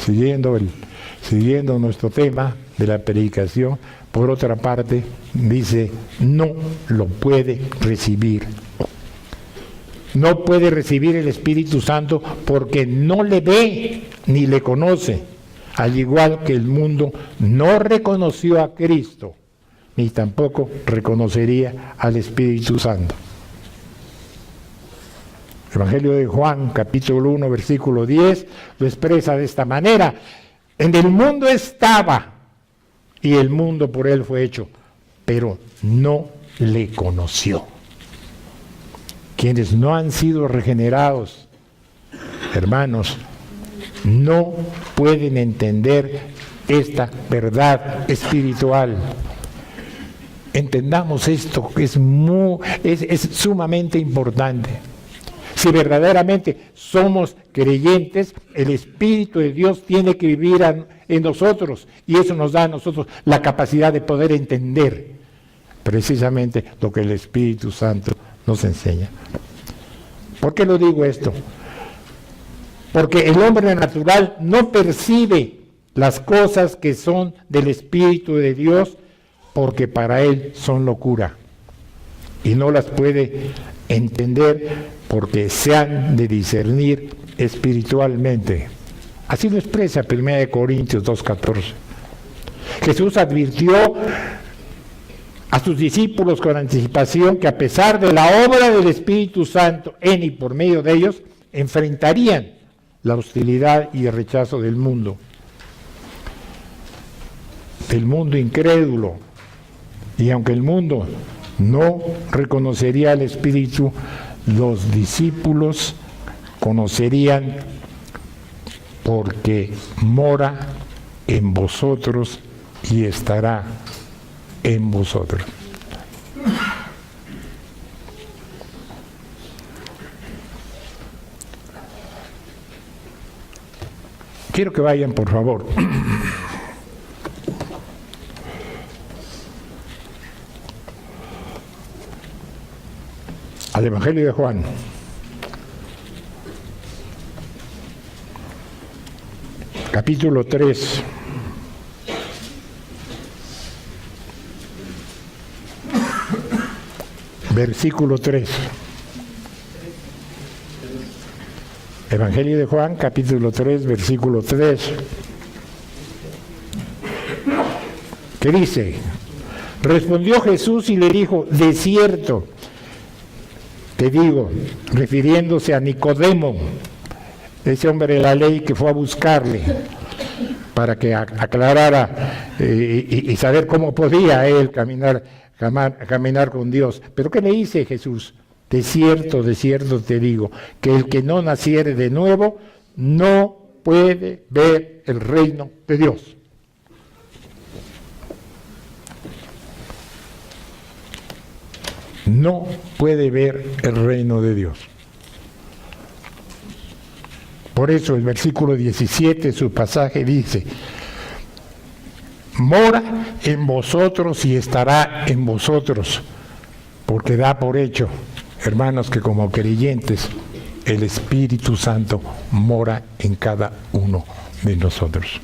siguiendo nuestro tema de la predicación, por otra parte, dice, no lo puede recibir. No puede recibir el Espíritu Santo porque no le ve ni le conoce, al igual que el mundo no reconoció a Cristo, ni tampoco reconocería al Espíritu Santo. Evangelio de Juan, capítulo 1, versículo 10, lo expresa de esta manera: en el mundo estaba, y el mundo por él fue hecho, pero no le conoció. Quienes no han sido regenerados, hermanos, no pueden entender esta verdad espiritual. Entendamos esto, que es sumamente importante. Si verdaderamente somos creyentes, el Espíritu de Dios tiene que vivir en nosotros, y eso nos da a nosotros la capacidad de poder entender precisamente lo que el Espíritu Santo nos enseña. ¿Por qué lo digo esto? Porque el hombre natural no percibe las cosas que son del Espíritu de Dios, porque para él son locura. y no las puede entender porque se han de discernir espiritualmente. Así lo expresa 1 Corintios 2:14. Jesús advirtió a sus discípulos con anticipación que a pesar de la obra del Espíritu Santo en y por medio de ellos, enfrentarían la hostilidad y el rechazo del mundo incrédulo. Y aunque el mundo no reconocería al Espíritu, los discípulos conocerían porque mora en vosotros y estará en vosotros. Quiero que vayan, por favor, al Evangelio de Juan. Capítulo 3. Versículo 3. Evangelio de Juan, capítulo 3, versículo 3. ¿Qué dice? Respondió Jesús y le dijo: de cierto te digo, refiriéndose a Nicodemo, ese hombre de la ley que fue a buscarle para que aclarara y saber cómo podía él caminar con Dios. ¿Pero qué le dice Jesús? De cierto te digo, que el que no naciere de nuevo no puede ver el reino de Dios. No puede ver el reino de Dios. Por eso el versículo 17, su pasaje dice: mora en vosotros y estará en vosotros, porque da por hecho, hermanos, que como creyentes el Espíritu Santo mora en cada uno de nosotros.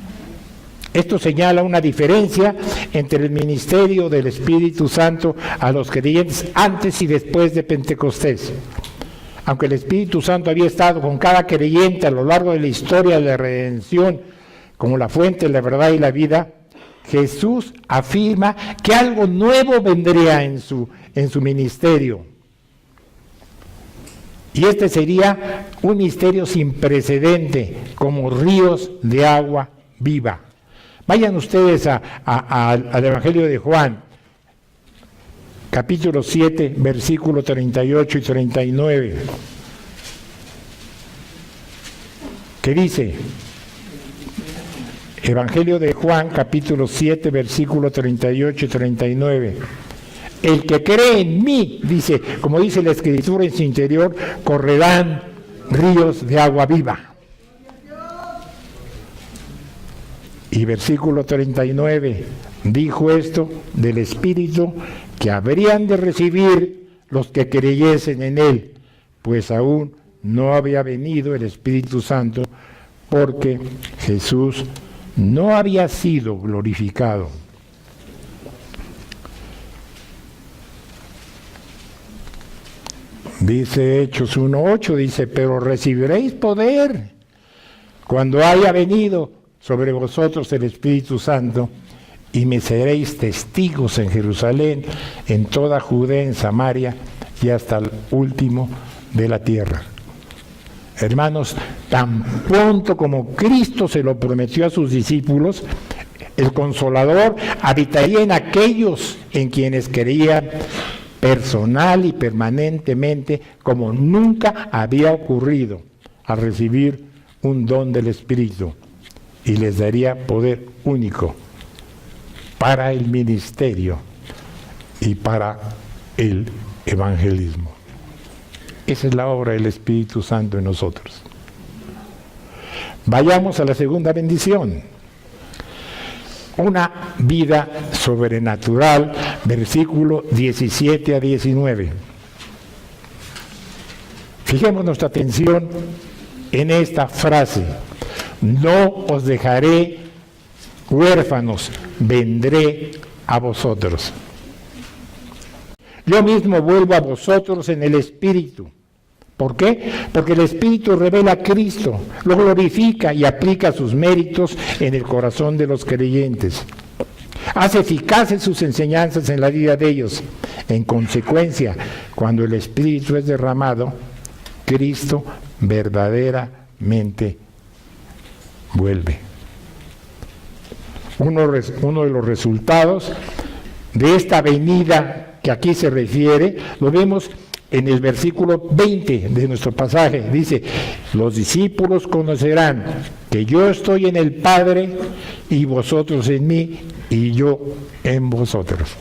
Esto señala una diferencia entre el ministerio del Espíritu Santo a los creyentes antes y después de Pentecostés. Aunque el Espíritu Santo había estado con cada creyente a lo largo de la historia de la redención como la fuente de la verdad y la vida, Jesús afirma que algo nuevo vendría en su ministerio. Y este sería un misterio sin precedente, como ríos de agua viva. Vayan ustedes al Evangelio de Juan, capítulo 7, versículo 38 y 39. ¿Qué dice? Evangelio de Juan, capítulo 7, versículo 38 y 39. El que cree en mí, dice, como dice la Escritura en su interior, correrán ríos de agua viva. Y versículo 39, dijo esto del Espíritu que habrían de recibir los que creyesen en Él, pues aún no había venido el Espíritu Santo, porque Jesús no había sido glorificado. Dice Hechos 1:8, dice: pero recibiréis poder cuando haya venido sobre vosotros el Espíritu Santo, y me seréis testigos en Jerusalén, en toda Judea, en Samaria y hasta el último de la tierra. Hermanos, tan pronto como Cristo se lo prometió a sus discípulos, el Consolador habitaría en aquellos en quienes creían, personal y permanentemente, como nunca había ocurrido al recibir un don del Espíritu, y les daría poder único para el ministerio y para el evangelismo. Esa es la obra del Espíritu Santo en nosotros. Vayamos a la segunda bendición. Una vida sobrenatural, versículo 17 a 19. Fijemos nuestra atención en esta frase: no os dejaré huérfanos, vendré a vosotros. Yo mismo vuelvo a vosotros en el Espíritu. ¿Por qué? Porque el Espíritu revela a Cristo, lo glorifica y aplica sus méritos en el corazón de los creyentes. Hace eficaces sus enseñanzas en la vida de ellos. En consecuencia, cuando el Espíritu es derramado, Cristo verdaderamente vuelve. Uno de los resultados de esta venida que aquí se refiere, lo vemos en el versículo 20 de nuestro pasaje. Dice, los discípulos conocerán que yo estoy en el Padre y vosotros en mí y yo en vosotros.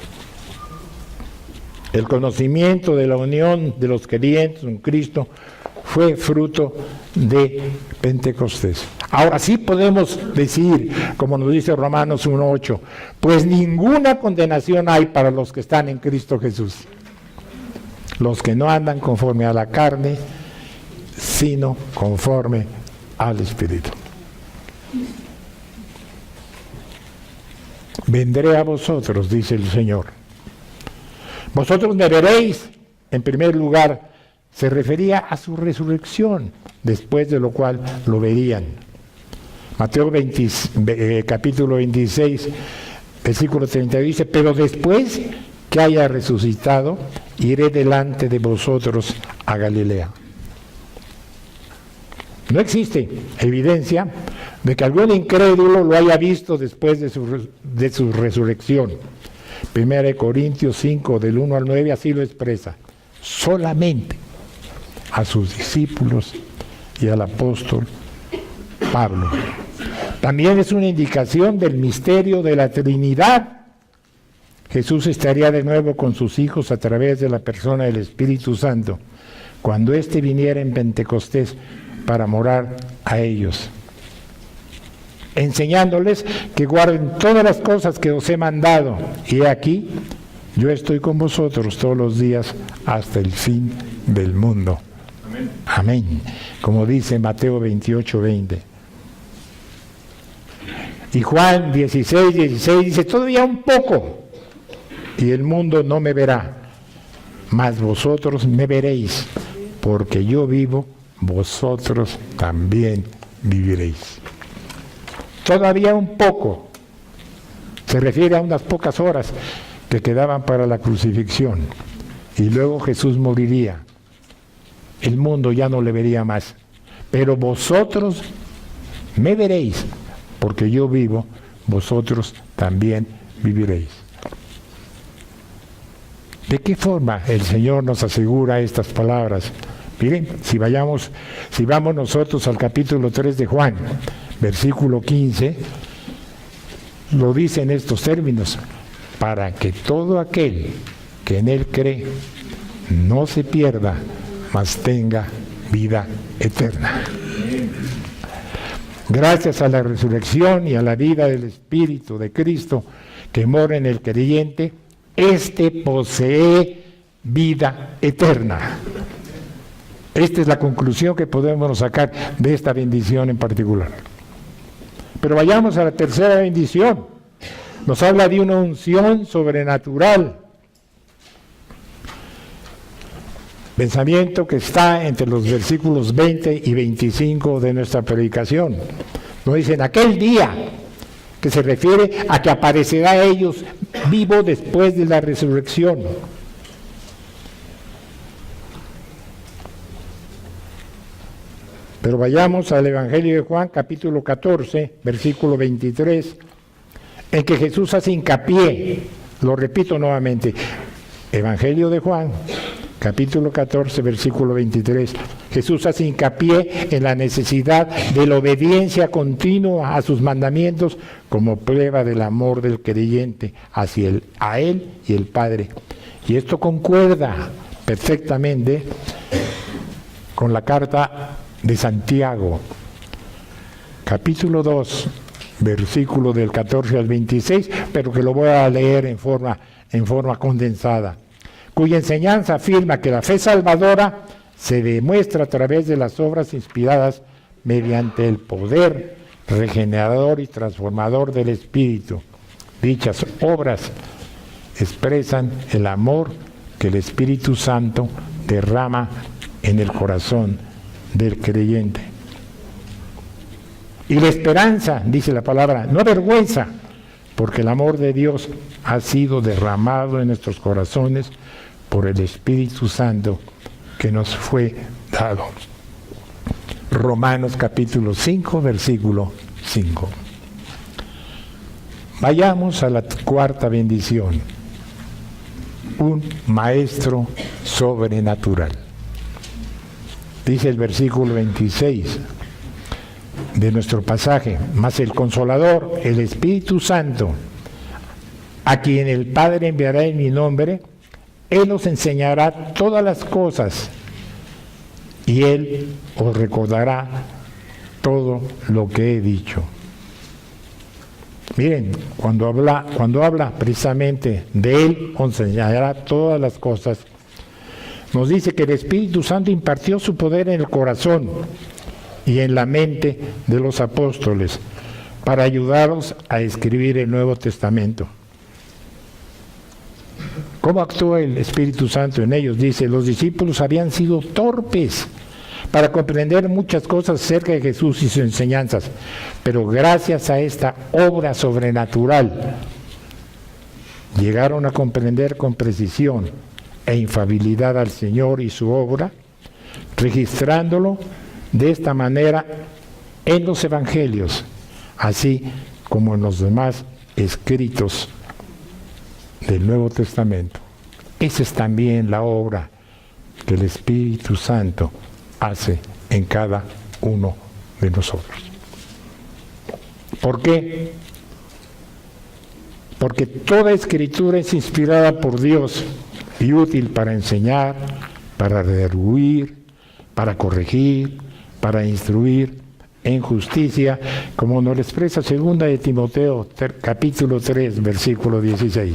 El conocimiento de la unión de los creyentes en Cristo fue fruto de Pentecostés. Ahora sí podemos decir, como nos dice Romanos 1:8, pues ninguna condenación hay para los que están en Cristo Jesús, los que no andan conforme a la carne, sino conforme al Espíritu. Vendré a vosotros, dice el Señor. Vosotros me veréis. En primer lugar, se refería a su resurrección, después de lo cual lo verían. Mateo capítulo 26, versículo 30 dice, pero después que haya resucitado, iré delante de vosotros a Galilea. No existe evidencia de que algún incrédulo lo haya visto después de su resurrección. 1 Corintios 5, del 1 al 9, así lo expresa. Solamente a sus discípulos y al apóstol Pablo. También es una indicación del misterio de la Trinidad. Jesús estaría de nuevo con sus hijos a través de la persona del Espíritu Santo, cuando éste viniera en Pentecostés para morar a ellos, enseñándoles que guarden todas las cosas que os he mandado. Y aquí, yo estoy con vosotros todos los días hasta el fin del mundo. Amén. Amén. Como dice Mateo 28:20. Y Juan 16:16 dice, todavía un poco, y el mundo no me verá, mas vosotros me veréis, porque yo vivo, vosotros también viviréis. Todavía un poco, se refiere a unas pocas horas que quedaban para la crucifixión, y luego Jesús moriría. El mundo ya no le vería más, pero vosotros me veréis, porque yo vivo, vosotros también viviréis. ¿De qué forma el Señor nos asegura estas palabras? Miren, si vamos nosotros al capítulo 3 de Juan, versículo 15, lo dice en estos términos, para que todo aquel que en Él cree no se pierda, mas tenga vida eterna. Gracias a la resurrección y a la vida del Espíritu de Cristo que mora en el creyente, éste posee vida eterna. Esta es la conclusión que podemos sacar de esta bendición en particular. Pero vayamos a la tercera bendición. Nos habla de una unción sobrenatural. Pensamiento que está entre los versículos 20 y 25 de nuestra predicación. Nos dice, en aquel día, que se refiere a que aparecerá a ellos vivo después de la resurrección. Pero vayamos al Evangelio de Juan, capítulo 14, versículo 23, en que Jesús hace hincapié, lo repito nuevamente, Evangelio de Juan, capítulo 14, versículo 23, Jesús hace hincapié en la necesidad de la obediencia continua a sus mandamientos como prueba del amor del creyente a Él y el Padre. Y esto concuerda perfectamente con la carta de Santiago, capítulo 2, versículo del 14 al 26, pero que lo voy a leer en forma condensada, cuya enseñanza afirma que la fe salvadora se demuestra a través de las obras inspiradas mediante el poder regenerador y transformador del Espíritu. Dichas obras expresan el amor que el Espíritu Santo derrama en el corazón del creyente. Y la esperanza, dice la palabra, no avergüenza, porque el amor de Dios ha sido derramado en nuestros corazones por el Espíritu Santo que nos fue dado. Romanos capítulo 5, versículo 5. Vayamos a la cuarta bendición. Un maestro sobrenatural. Dice el versículo 26 de nuestro pasaje: mas el Consolador, el Espíritu Santo, a quien el Padre enviará en mi nombre, Él os enseñará todas las cosas y Él os recordará todo lo que he dicho. Miren, cuando habla precisamente de Él os enseñará todas las cosas, nos dice que el Espíritu Santo impartió su poder en el corazón y en la mente de los apóstoles para ayudarlos a escribir el Nuevo Testamento. ¿Cómo actúa el Espíritu Santo en ellos? Dice, los discípulos habían sido torpes para comprender muchas cosas acerca de Jesús y sus enseñanzas, pero gracias a esta obra sobrenatural llegaron a comprender con precisión e infalibilidad al Señor y su obra, registrándolo de esta manera en los evangelios, así como en los demás escritos del Nuevo Testamento. Esa es también la obra que el Espíritu Santo hace en cada uno de nosotros. ¿Por qué? Porque toda escritura es inspirada por Dios y útil para enseñar, para redarguir, para corregir, para instruir en justicia, como nos lo expresa 2 de Timoteo, capítulo 3, versículo 16.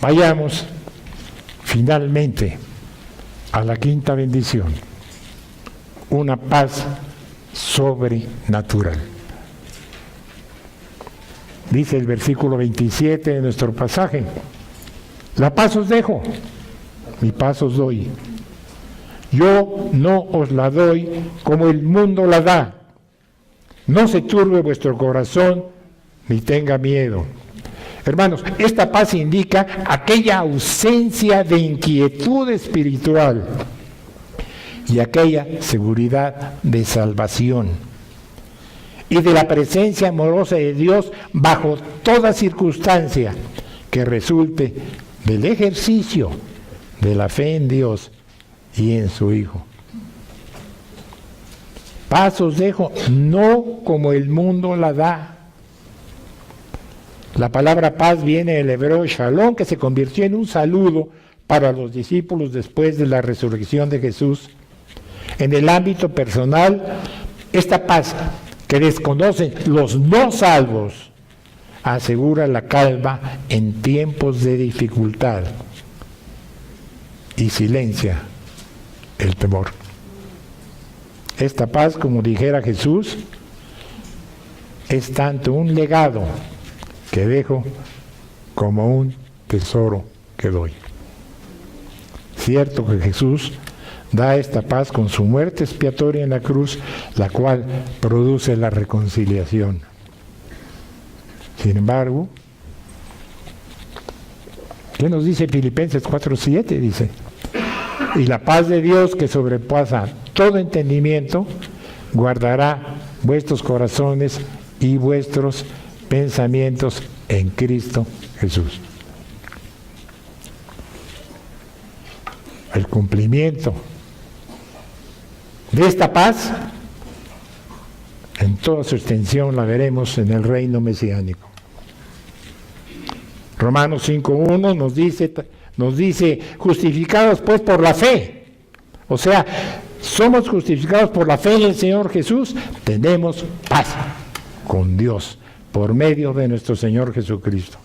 Vayamos finalmente a la quinta bendición, una paz sobrenatural. Dice el versículo 27 de nuestro pasaje: la paz os dejo, mi paz os doy. Yo no os la doy como el mundo la da. No se turbe vuestro corazón, ni tenga miedo. Hermanos, esta paz indica aquella ausencia de inquietud espiritual y aquella seguridad de salvación y de la presencia amorosa de Dios bajo toda circunstancia que resulte del ejercicio de la fe en Dios y en su Hijo. Paz os dejo, no como el mundo la da. La palabra paz viene del hebreo shalom, que se convirtió en un saludo para los discípulos después de la resurrección de Jesús. En el ámbito personal, esta paz que desconocen los no salvos asegura la calma en tiempos de dificultad y silencia el temor. Esta paz, como dijera Jesús, es tanto un legado que dejo como un tesoro que doy. Cierto que Jesús da esta paz con su muerte expiatoria en la cruz, la cual produce la reconciliación. Sin embargo, ¿qué nos dice Filipenses 4:7? Dice, y la paz de Dios que sobrepasa todo entendimiento, guardará vuestros corazones y vuestros pensamientos en Cristo Jesús. El cumplimiento de esta paz en toda su extensión la veremos en el reino mesiánico. Romanos 5:1 nos dice justificados pues por la fe. O sea, somos justificados por la fe en el Señor Jesús, tenemos paz con Dios por medio de nuestro Señor Jesucristo.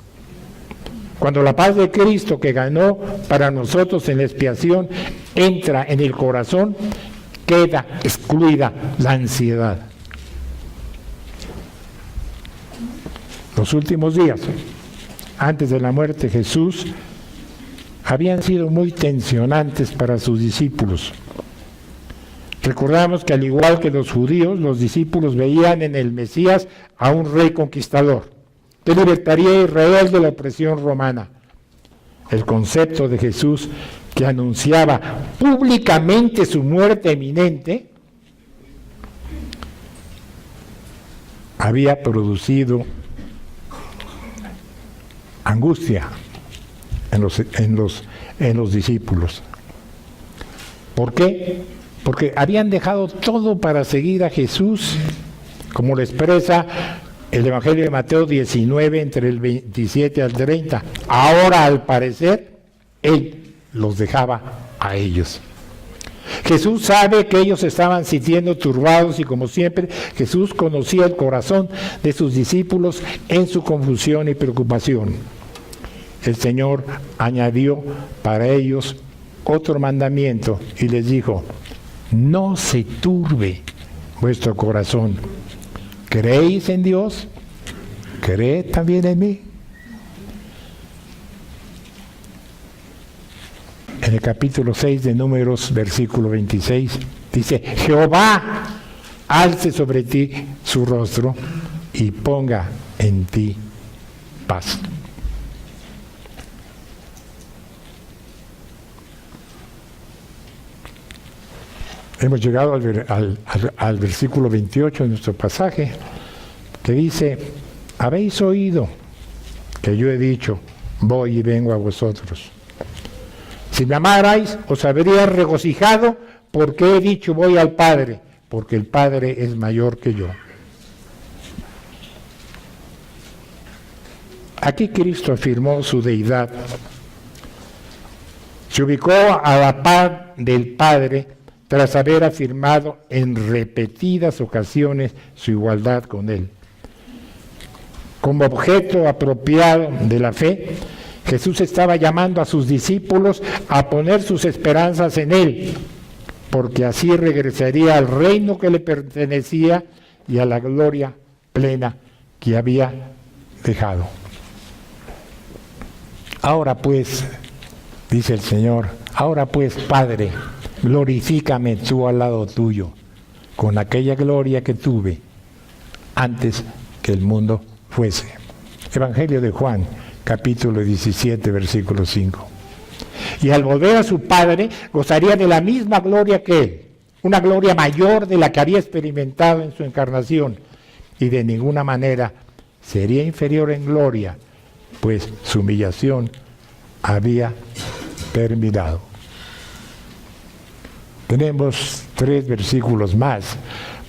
Cuando la paz de Cristo que ganó para nosotros en la expiación entra en el corazón, queda excluida la ansiedad. Los últimos días, antes de la muerte, Jesús habían sido muy tensionantes para sus discípulos. Recordamos que al igual que los judíos, los discípulos veían en el Mesías a un rey conquistador, que libertaría a Israel de la opresión romana. El concepto de Jesús, que anunciaba públicamente su muerte inminente, había producido angustia en los discípulos. ¿Por qué? Porque habían dejado todo para seguir a Jesús, como lo expresa el Evangelio de Mateo 19, entre el 27 al 30. Ahora, al parecer, Él los dejaba a ellos. Jesús sabe que ellos estaban sintiendo turbados y, como siempre, Jesús conocía el corazón de sus discípulos en su confusión y preocupación. El Señor añadió para ellos otro mandamiento y les dijo: no se turbe vuestro corazón. ¿Creéis en Dios? ¿Creed también en mí? En el capítulo 6 de Números, versículo 26, dice: Jehová alce sobre ti su rostro y ponga en ti paz. Hemos llegado al versículo 28 de nuestro pasaje, que dice: habéis oído que yo he dicho, voy y vengo a vosotros. Si me amarais, os habría regocijado, porque he dicho, voy al Padre, porque el Padre es mayor que yo. Aquí Cristo afirmó su deidad. Se ubicó a la par del Padre, tras haber afirmado en repetidas ocasiones su igualdad con Él. Como objeto apropiado de la fe, Jesús estaba llamando a sus discípulos a poner sus esperanzas en Él, porque así regresaría al reino que le pertenecía y a la gloria plena que había dejado. Ahora pues, dice el Señor, ahora pues, Padre, glorifícame tú al lado tuyo, con aquella gloria que tuve antes que el mundo fuese. Evangelio de Juan, capítulo 17, versículo 5. Y al volver a su Padre, gozaría de la misma gloria que Él, una gloria mayor de la que había experimentado en su encarnación, y de ninguna manera sería inferior en gloria, pues su humillación había terminado. Tenemos 3 versículos más,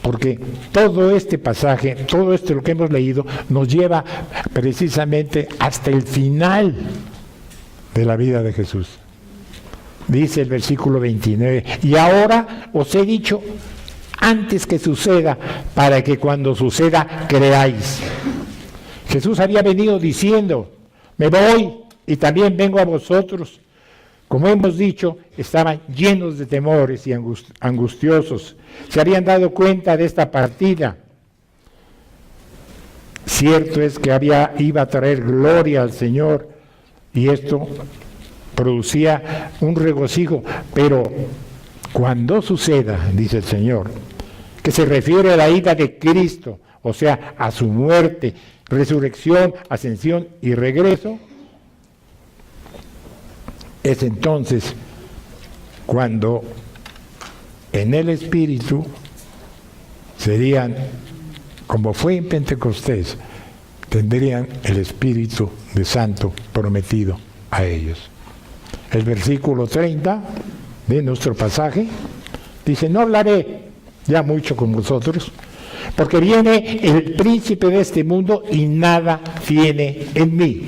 porque todo este pasaje, todo esto lo que hemos leído, nos lleva precisamente hasta el final de la vida de Jesús. Dice el versículo 29, y ahora os he dicho antes que suceda, para que cuando suceda creáis. Jesús había venido diciendo, me voy y también vengo a vosotros. Como hemos dicho, estaban llenos de temores y angustiosos. Se habían dado cuenta de esta partida. Cierto es que iba a traer gloria al Señor, y esto producía un regocijo, pero cuando suceda, dice el Señor, que se refiere a la ida de Cristo, o sea, a su muerte, resurrección, ascensión y regreso, es entonces cuando en el Espíritu serían, como fue en Pentecostés, tendrían el Espíritu de Santo prometido a ellos. El versículo 30 de nuestro pasaje dice, no hablaré ya mucho con vosotros, porque viene el príncipe de este mundo y nada tiene en mí.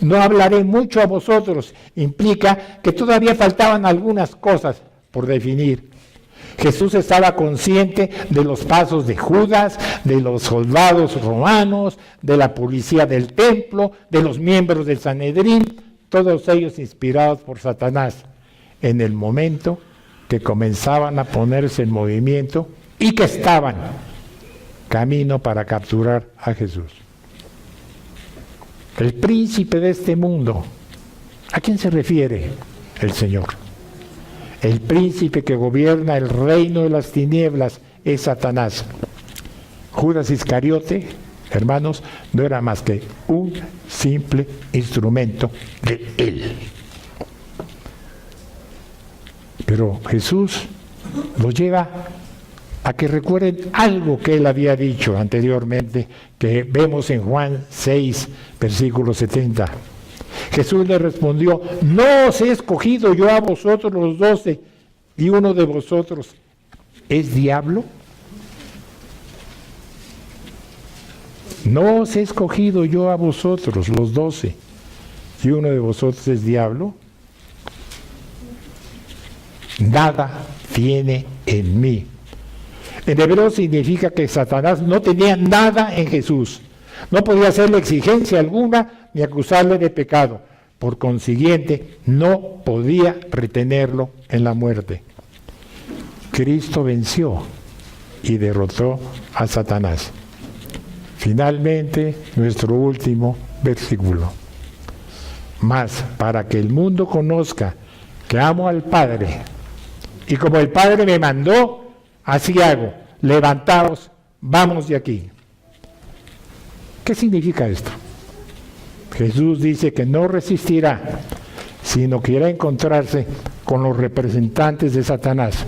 No hablaré mucho a vosotros, implica que todavía faltaban algunas cosas por definir. Jesús estaba consciente de los pasos de Judas, de los soldados romanos, de la policía del templo, de los miembros del Sanedrín, todos ellos inspirados por Satanás, en el momento que comenzaban a ponerse en movimiento y que estaban camino para capturar a Jesús. El príncipe de este mundo ¿A quién se refiere el Señor? El príncipe que gobierna el reino de las tinieblas es Satanás. Judas Iscariote, hermanos, no era más que un simple instrumento de él. Pero Jesús los lleva a que recuerden algo que él había dicho anteriormente, que vemos en Juan 6, versículo 70. Jesús le respondió: no os he escogido yo a vosotros los 12, y uno de vosotros es diablo. No os he escogido yo a vosotros los 12, y uno de vosotros es diablo. Nada tiene en mí. En hebreo significa que Satanás no tenía nada en Jesús. No podía hacerle exigencia alguna ni acusarle de pecado. Por consiguiente, no podía retenerlo en la muerte. Cristo venció y derrotó a Satanás. Finalmente, nuestro último versículo. Mas para que el mundo conozca que amo al Padre, y como el Padre me mandó, así hago. Levantaos, vamos de aquí. ¿Qué significa esto? Jesús dice que no resistirá, sino que irá a encontrarse con los representantes de Satanás.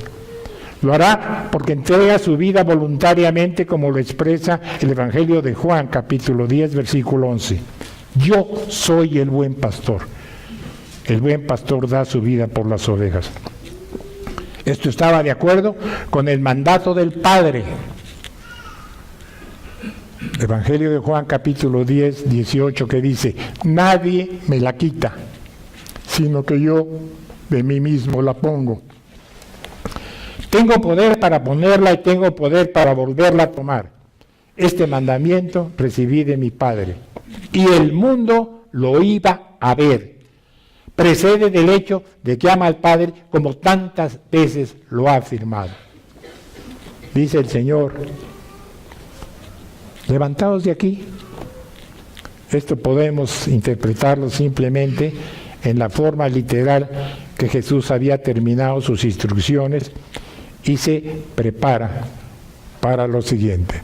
Lo hará porque entrega su vida voluntariamente, como lo expresa el Evangelio de Juan, capítulo 10, versículo 11. Yo soy el buen pastor. El buen pastor da su vida por las ovejas. Esto estaba de acuerdo con el mandato del Padre. Evangelio de Juan, capítulo 10, 18, que dice: nadie me la quita, sino que yo de mí mismo la pongo. Tengo poder para ponerla y tengo poder para volverla a tomar. Este mandamiento recibí de mi Padre, y el mundo lo iba a ver. Precede del hecho de que ama al Padre, como tantas veces lo ha afirmado. Dice el Señor: levantaos de aquí. Esto podemos interpretarlo simplemente en la forma literal que Jesús había terminado sus instrucciones y se prepara para lo siguiente.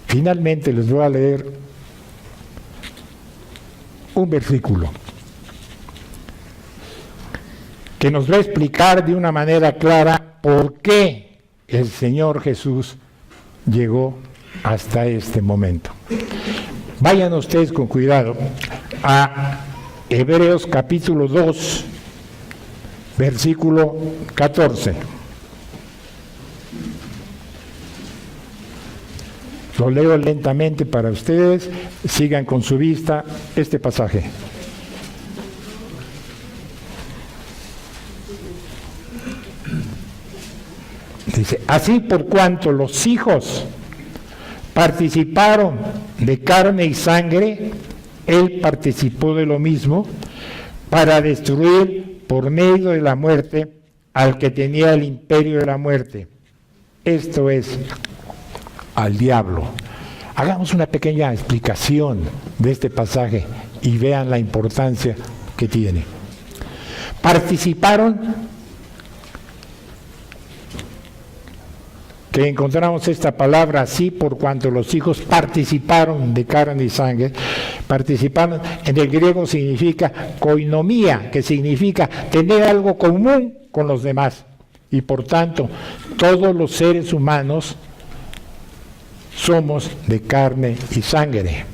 Finalmente les voy a leer un versículo que nos va a explicar de una manera clara por qué el Señor Jesús llegó hasta este momento. Vayan ustedes con cuidado a Hebreos capítulo 2, versículo 14. Lo leo lentamente para ustedes, sigan con su vista este pasaje. Dice: así por cuanto los hijos participaron de carne y sangre, él participó de lo mismo para destruir por medio de la muerte al que tenía el imperio de la muerte. Esto es, al diablo. Hagamos una pequeña explicación de este pasaje y vean la importancia que tiene. Participaron, que encontramos esta palabra así por cuanto los hijos participaron de carne y sangre. Participaron en el griego significa koinomía, que significa tener algo común con los demás. Y por tanto, todos los seres humanos somos de carne y sangre,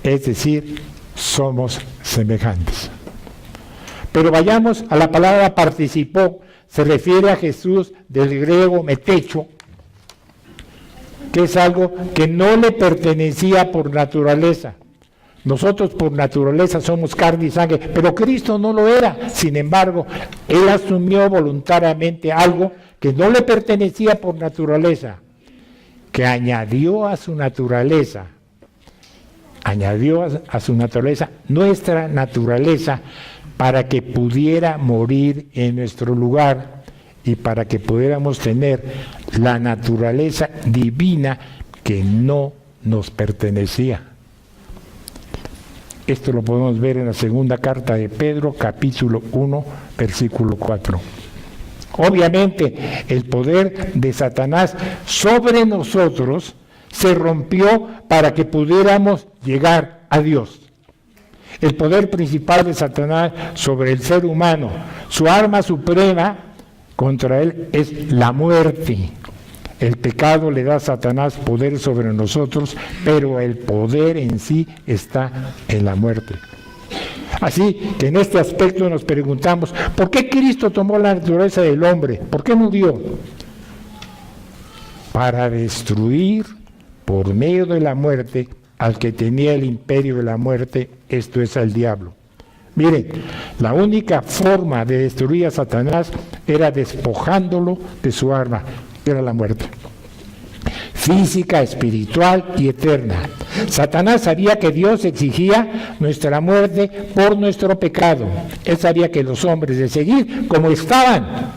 es decir, somos semejantes. Pero vayamos a la palabra participó. Se refiere a Jesús del griego metecho, que es algo que no le pertenecía por naturaleza. Nosotros por naturaleza somos carne y sangre, pero Cristo no lo era. Sin embargo, Él asumió voluntariamente algo que no le pertenecía por naturaleza, que añadió a su naturaleza, nuestra naturaleza, para que pudiera morir en nuestro lugar y para que pudiéramos tener la naturaleza divina que no nos pertenecía. Esto lo podemos ver en la segunda carta de Pedro, capítulo 1, versículo 4. Obviamente, el poder de Satanás sobre nosotros se rompió para que pudiéramos llegar a Dios. El poder principal de Satanás sobre el ser humano, su arma suprema contra él es la muerte. El pecado le da a Satanás poder sobre nosotros, pero el poder en sí está en la muerte. Así que en este aspecto nos preguntamos, ¿por qué Cristo tomó la naturaleza del hombre? ¿Por qué murió? Para destruir por medio de la muerte al que tenía el imperio de la muerte, esto es al diablo. Miren, la única forma de destruir a Satanás era despojándolo de su arma, que era la muerte. Física, espiritual y eterna. Satanás sabía que Dios exigía nuestra muerte por nuestro pecado. Él sabía que los hombres, de seguir como estaban,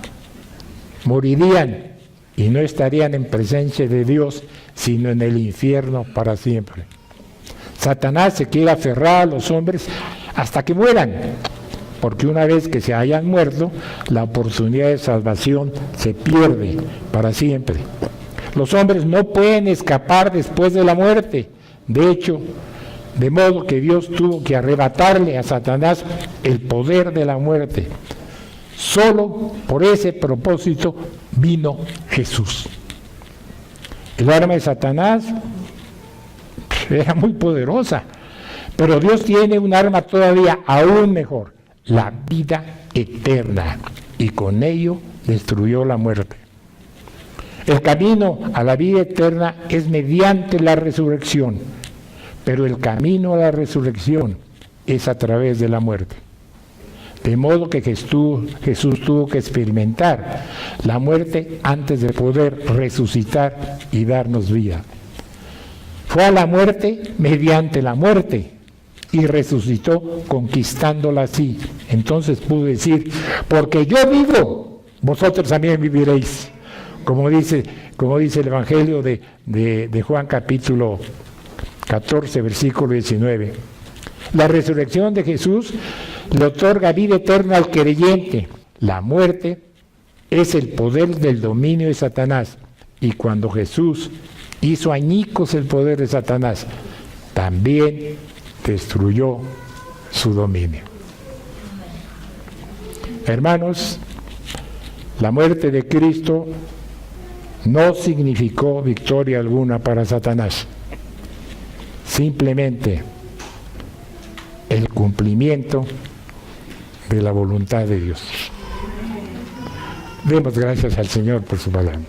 morirían y no estarían en presencia de Dios, sino en el infierno para siempre. Satanás se quiere aferrar a los hombres hasta que mueran, porque una vez que se hayan muerto, la oportunidad de salvación se pierde para siempre. Los hombres no pueden escapar después de la muerte. De hecho, de modo que Dios tuvo que arrebatarle a Satanás el poder de la muerte. Solo por ese propósito vino Jesús. El arma de Satanás era muy poderosa, pero Dios tiene un arma todavía aún mejor, la vida eterna, y con ello destruyó la muerte. El camino a la vida eterna es mediante la resurrección, pero el camino a la resurrección es a través de la muerte. De modo que Jesús tuvo que experimentar la muerte antes de poder resucitar y darnos vida. Fue a la muerte mediante la muerte y resucitó conquistándola así. Entonces pudo decir, porque yo vivo, vosotros también viviréis. Como dice el Evangelio de Juan capítulo 14, versículo 19. La resurrección de Jesús le otorga vida eterna al creyente. La muerte es el poder del dominio de Satanás. Y cuando Jesús hizo añicos el poder de Satanás, también destruyó su dominio. Hermanos, la muerte de Cristo no significó victoria alguna para Satanás. Simplemente el cumplimiento de la voluntad de Dios. Demos gracias al Señor por su palabra.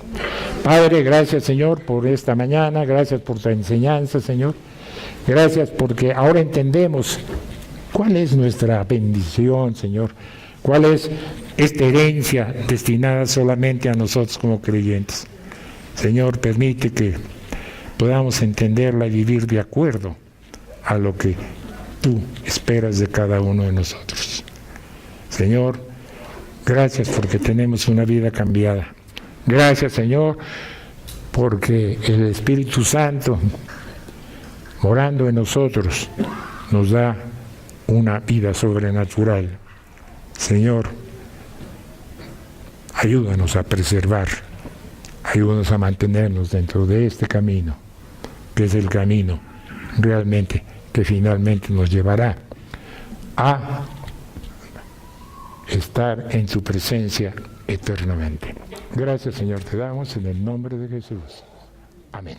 Padre, gracias, Señor, por esta mañana, gracias por tu enseñanza, Señor. Gracias porque ahora entendemos cuál es nuestra bendición, Señor. Cuál es esta herencia destinada solamente a nosotros como creyentes. Señor, permite que podamos entenderla y vivir de acuerdo a lo que tú esperas de cada uno de nosotros. Señor, gracias porque tenemos una vida cambiada. Gracias, Señor, porque el Espíritu Santo, morando en nosotros, nos da una vida sobrenatural. Señor, ayúdanos a preservar, ayúdanos a mantenernos dentro de este camino, que es el camino realmente que finalmente nos llevará a estar en su presencia eternamente. Gracias, Señor, te damos en el nombre de Jesús. Amén.